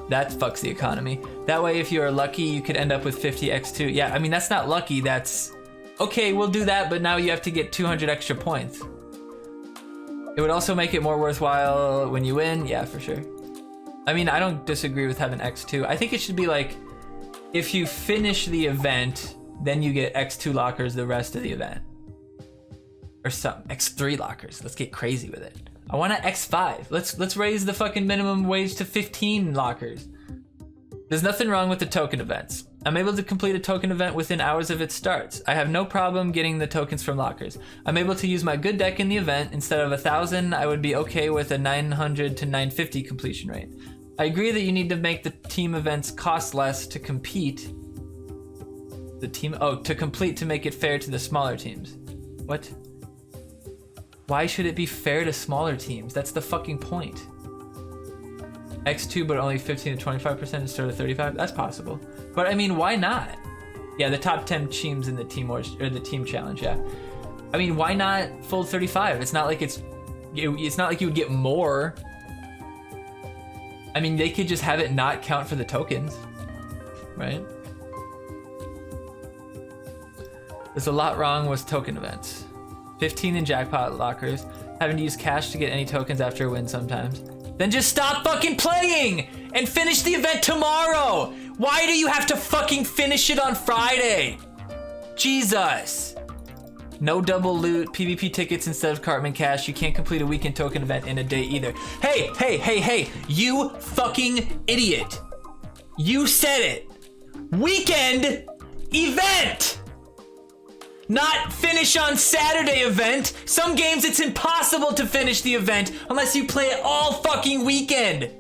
That fucks the economy. That way, if you are lucky, you could end up with 50 X2. Yeah, I mean, that's not lucky, that's... Okay, we'll do that, but now you have to get 200 extra points. It would also make it more worthwhile when you win. Yeah, for sure. I mean, I don't disagree with having X2. I think it should be like, if you finish the event, then you get X2 lockers the rest of the event. Or some X3 lockers. Let's get crazy with it. I want an X5. Let's raise the fucking minimum wage to 15 lockers. There's nothing wrong with the token events. I'm able to complete a token event within hours of its starts. I have no problem getting the tokens from lockers. I'm able to use my good deck in the event. Instead of 1,000, I would be okay with a 900 to 950 completion rate. I agree that you need to make the team events cost less to compete. To complete to make it fair to the smaller teams. What? Why should it be fair to smaller teams? That's the fucking point. X2, but only 15 to 25% instead of 35? That's possible. But I mean, why not? Yeah, the top 10 teams in the team or the team challenge, yeah. I mean, why not full 35? It's not like it's not like you would get more. I mean, they could just have it not count for the tokens, right? There's a lot wrong with token events. 15 in jackpot lockers, having to use cash to get any tokens after a win sometimes. Then just stop fucking playing and finish the event tomorrow. Why do you have to fucking finish it on Friday? Jesus. No double loot, PvP tickets instead of Cartman cash. You can't complete a weekend token event in a day either. Hey, you fucking idiot. You said it. Weekend event. Not finish on Saturday event. Some games it's impossible to finish the event unless you play it all fucking weekend.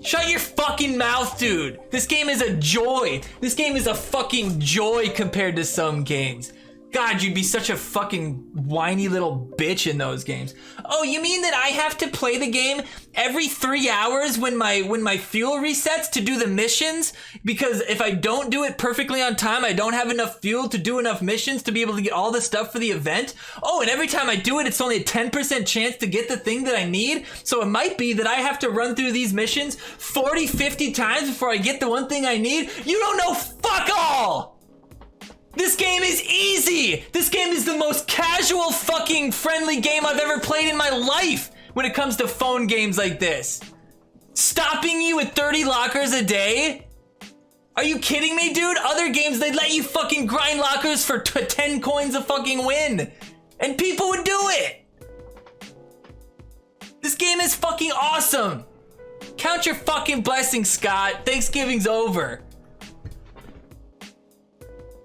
Shut your fucking mouth, dude. This game is a joy. This game is a fucking joy compared to some games. God, you'd be such a fucking whiny little bitch in those games. Oh, you mean that I have to play the game every 3 hours when my fuel resets to do the missions? Because if I don't do it perfectly on time, I don't have enough fuel to do enough missions to be able to get all the stuff for the event? Oh, and every time I do it, it's only a 10% chance to get the thing that I need? So it might be that I have to run through these missions 40, 50 times before I get the one thing I need? You don't know fuck all! This game is easy! This game is the most casual fucking friendly game I've ever played in my life when it comes to phone games like this. Stopping you at 30 lockers a day? Are you kidding me, dude? Other games, they'd let you fucking grind lockers for 10 coins a fucking win. And people would do it. This game is fucking awesome. Count your fucking blessings, Scott. Thanksgiving's over.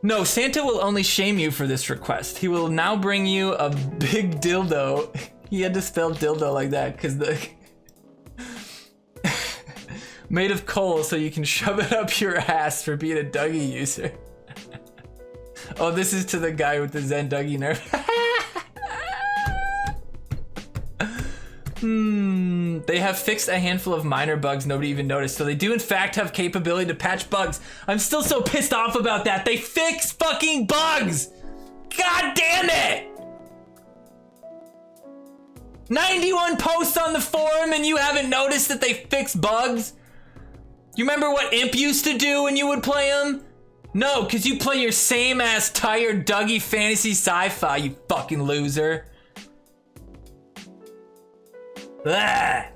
No, Santa will only shame you for this request. He will now bring you a big dildo. He had to spell dildo like that because the made of coal so you can shove it up your ass for being a Dougie user. Oh, this is to the guy with the Zen Dougie nerf. They have fixed a handful of minor bugs nobody even noticed. So they do in fact have capability to patch bugs. I'm still so pissed off about that. They fix fucking bugs. God damn it. 91 posts on the forum and you haven't noticed that they fix bugs? You remember what Imp used to do when you would play him? No, because you play your same ass tired Dougie fantasy sci-fi, you fucking loser. Ah.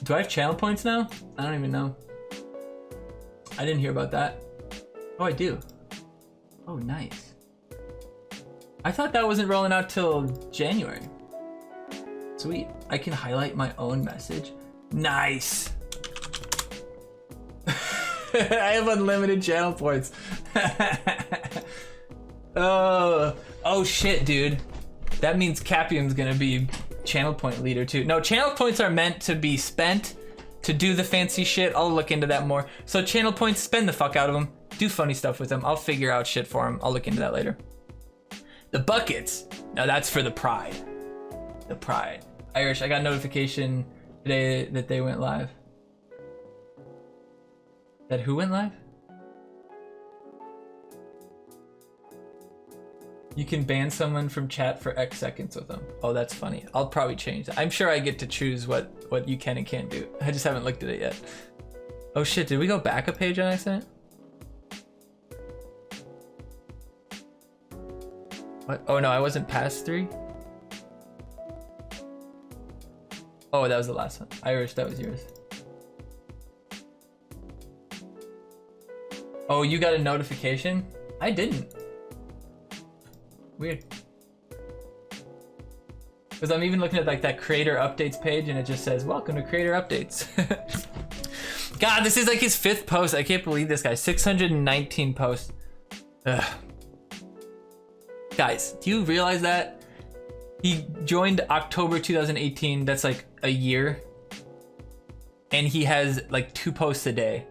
Do I have channel points now? I don't even know. I didn't hear about that. Oh, I do. Oh, nice. I thought that wasn't rolling out till January. Sweet. I can highlight my own message. Nice. I have unlimited channel points. Oh shit, dude. That means Capium's gonna be channel point leader too. No, channel points are meant to be spent to do the fancy shit. I'll look into that more. So channel points, spend the fuck out of them. Do funny stuff with them. I'll figure out shit for them. I'll look into that later. The buckets. Now that's for the pride. The pride. Irish, I got a notification today that they went live. That who went live? You can ban someone from chat for X seconds with them. Oh, that's funny. I'll probably change that. I'm sure I get to choose what you can and can't do. I just haven't looked at it yet. Oh shit, did we go back a page on accident? What? Oh no, I wasn't past 3? Oh, that was the last one. Irish, that was yours. Oh, you got a notification? I didn't. Weird. Because I'm even looking at like that creator updates page and it just says, welcome to creator updates. God, this is like his 5th post. I can't believe this guy. 619 posts. Ugh. Guys, do you realize that? He joined October 2018. That's like a year. And he has like 2 posts a day.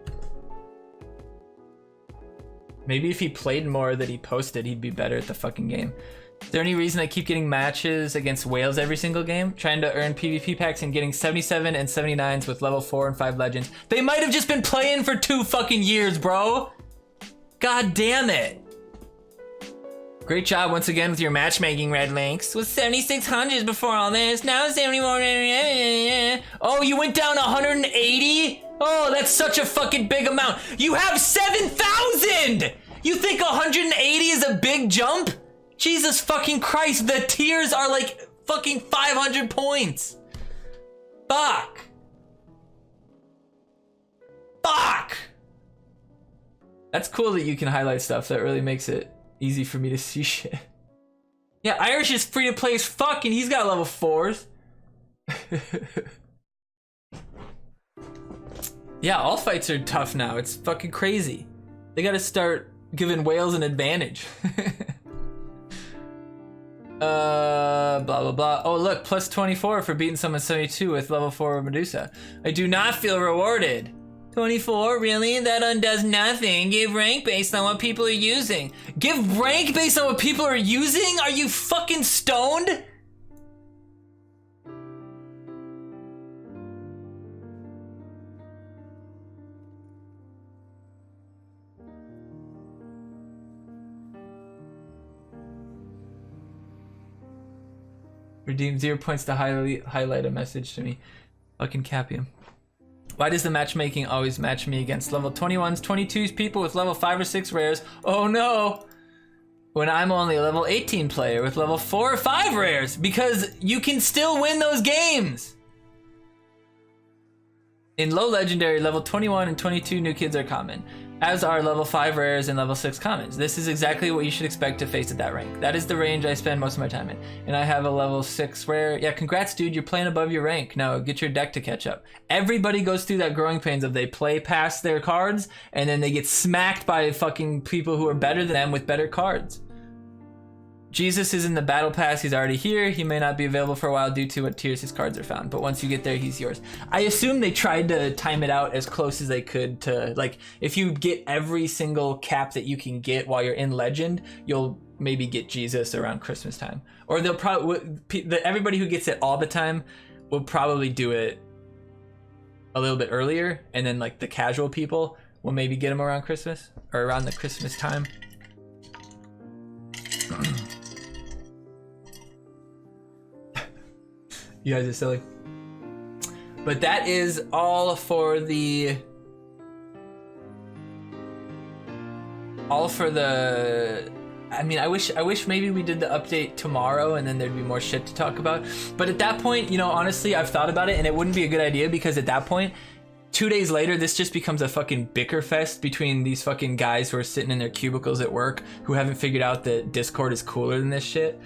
Maybe if he played more that he posted, he'd be better at the fucking game. Is there any reason I keep getting matches against whales every single game? Trying to earn PvP packs and getting 77 and 79s with level 4 and 5 legends. They might have just been playing for 2 fucking years, bro. God damn it. Great job once again with your matchmaking, RedLynx. Was 7,600 before all this. Now it's 71. Oh, you went down 180? Oh, that's such a fucking big amount. You have 7,000! You think 180 is a big jump? Jesus fucking Christ, the tiers are like fucking 500 points. Fuck. Fuck. That's cool that you can highlight stuff. That really makes it easy for me to see shit. Yeah, Irish is free to play as fuck and he's got level 4s. Yeah, all fights are tough now. It's fucking crazy. They gotta start giving whales an advantage. Blah, blah, blah. Oh, look, plus 24 for beating someone 72 with level 4 Medusa. I do not feel rewarded. 24, really? That undoes nothing. Give rank based on what people are using. Give rank based on what people are using? Are you fucking stoned? Redeem 0 points to highlight a message to me. Fucking Capium. Why does the matchmaking always match me against level 21s, 22s people with level 5 or 6 rares? Oh no! When I'm only a level 18 player with level 4 or 5 rares, because you can still win those games! In low legendary, level 21 and 22 new kids are common, as are level 5 rares and level 6 commons. This is exactly what you should expect to face at that rank. That is the range I spend most of my time in. And I have a level 6 rare. Yeah, congrats dude, you're playing above your rank. Now get your deck to catch up. Everybody goes through that growing pains of they play past their cards and then they get smacked by fucking people who are better than them with better cards. Jesus is in the battle pass, he's already here. He may not be available for a while due to what tiers his cards are found, but once you get there, he's yours. I assume they tried to time it out as close as they could to, like, if you get every single cap that you can get while you're in Legend, you'll maybe get Jesus around Christmas time. Or they'll probably, everybody who gets it all the time will probably do it a little bit earlier, and then like the casual people will maybe get them around Christmas, or around the Christmas time. You guys are silly. But that is all for the... I mean, I wish maybe we did the update tomorrow and then there'd be more shit to talk about. But at that point, you know, honestly, I've thought about it and it wouldn't be a good idea because at that point, 2 days later, this just becomes a fucking bicker fest between these fucking guys who are sitting in their cubicles at work who haven't figured out that Discord is cooler than this shit.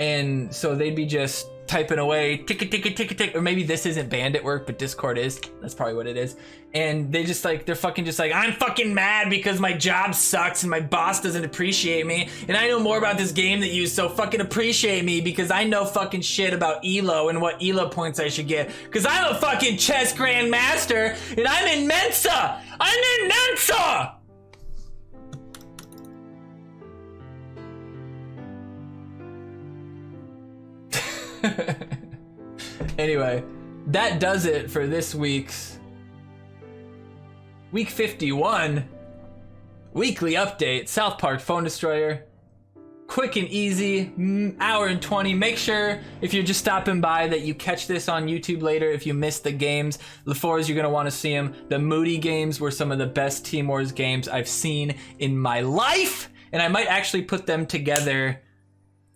And so they'd be just typing away, tick, or maybe this isn't banned at work, but Discord is. That's probably what it is. And they just like, they're fucking just like, I'm fucking mad because my job sucks and my boss doesn't appreciate me. And I know more about this game than you, so fucking appreciate me because I know fucking shit about ELO and what ELO points I should get. Because I'm a fucking chess grandmaster and I'm in Mensa! I'm in Mensa! Anyway, that does it for this week's week 51 weekly update. South Park Phone Destroyer. Quick and easy, hour and 20. Make sure if you're just stopping by that you catch this on YouTube later if you missed the games. LaForest, you're gonna want to see them. The Moody games were some of the best Team Wars games I've seen in my life, and I might actually put them together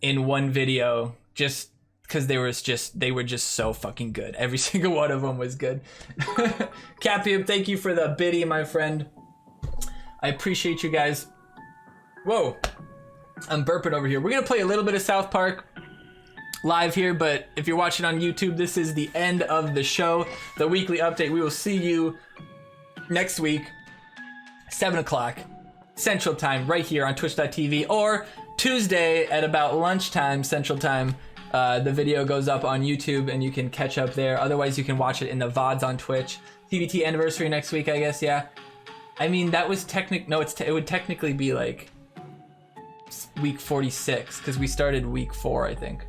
in one video just because they were just so fucking good. Every single one of them was good. Capium, thank you for the biddy, my friend. I appreciate you guys. Whoa, I'm burping over here. We're gonna play a little bit of South Park live here, but if you're watching on YouTube, this is the end of the show, the weekly update. We will see you next week, 7 o'clock Central Time, right here on twitch.tv, or Tuesday at about lunchtime Central Time. The video goes up on YouTube and you can catch up there. Otherwise, you can watch it in the VODs on Twitch. TBT anniversary next week, I guess, yeah. I mean, that was it would technically be like week 46 because we started week 4, I think.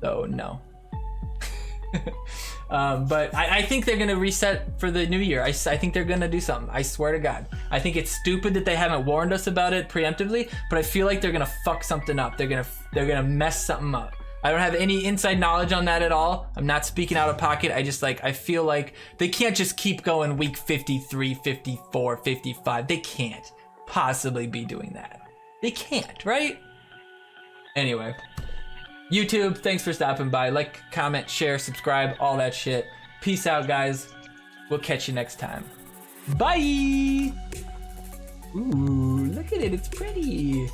So, no. But I think they're going to reset for the new year. I think they're going to do something. I swear to God. I think it's stupid that they haven't warned us about it preemptively, but I feel like they're going to fuck something up. They're going to mess something up. I don't have any inside knowledge on that at all. I'm not speaking out of pocket. I feel like they can't just keep going week 53, 54, 55. They can't possibly be doing that. They can't, right? Anyway, YouTube, thanks for stopping by. Like, comment, share, subscribe, all that shit. Peace out, guys. We'll catch you next time. Bye! Ooh, look at it. It's pretty.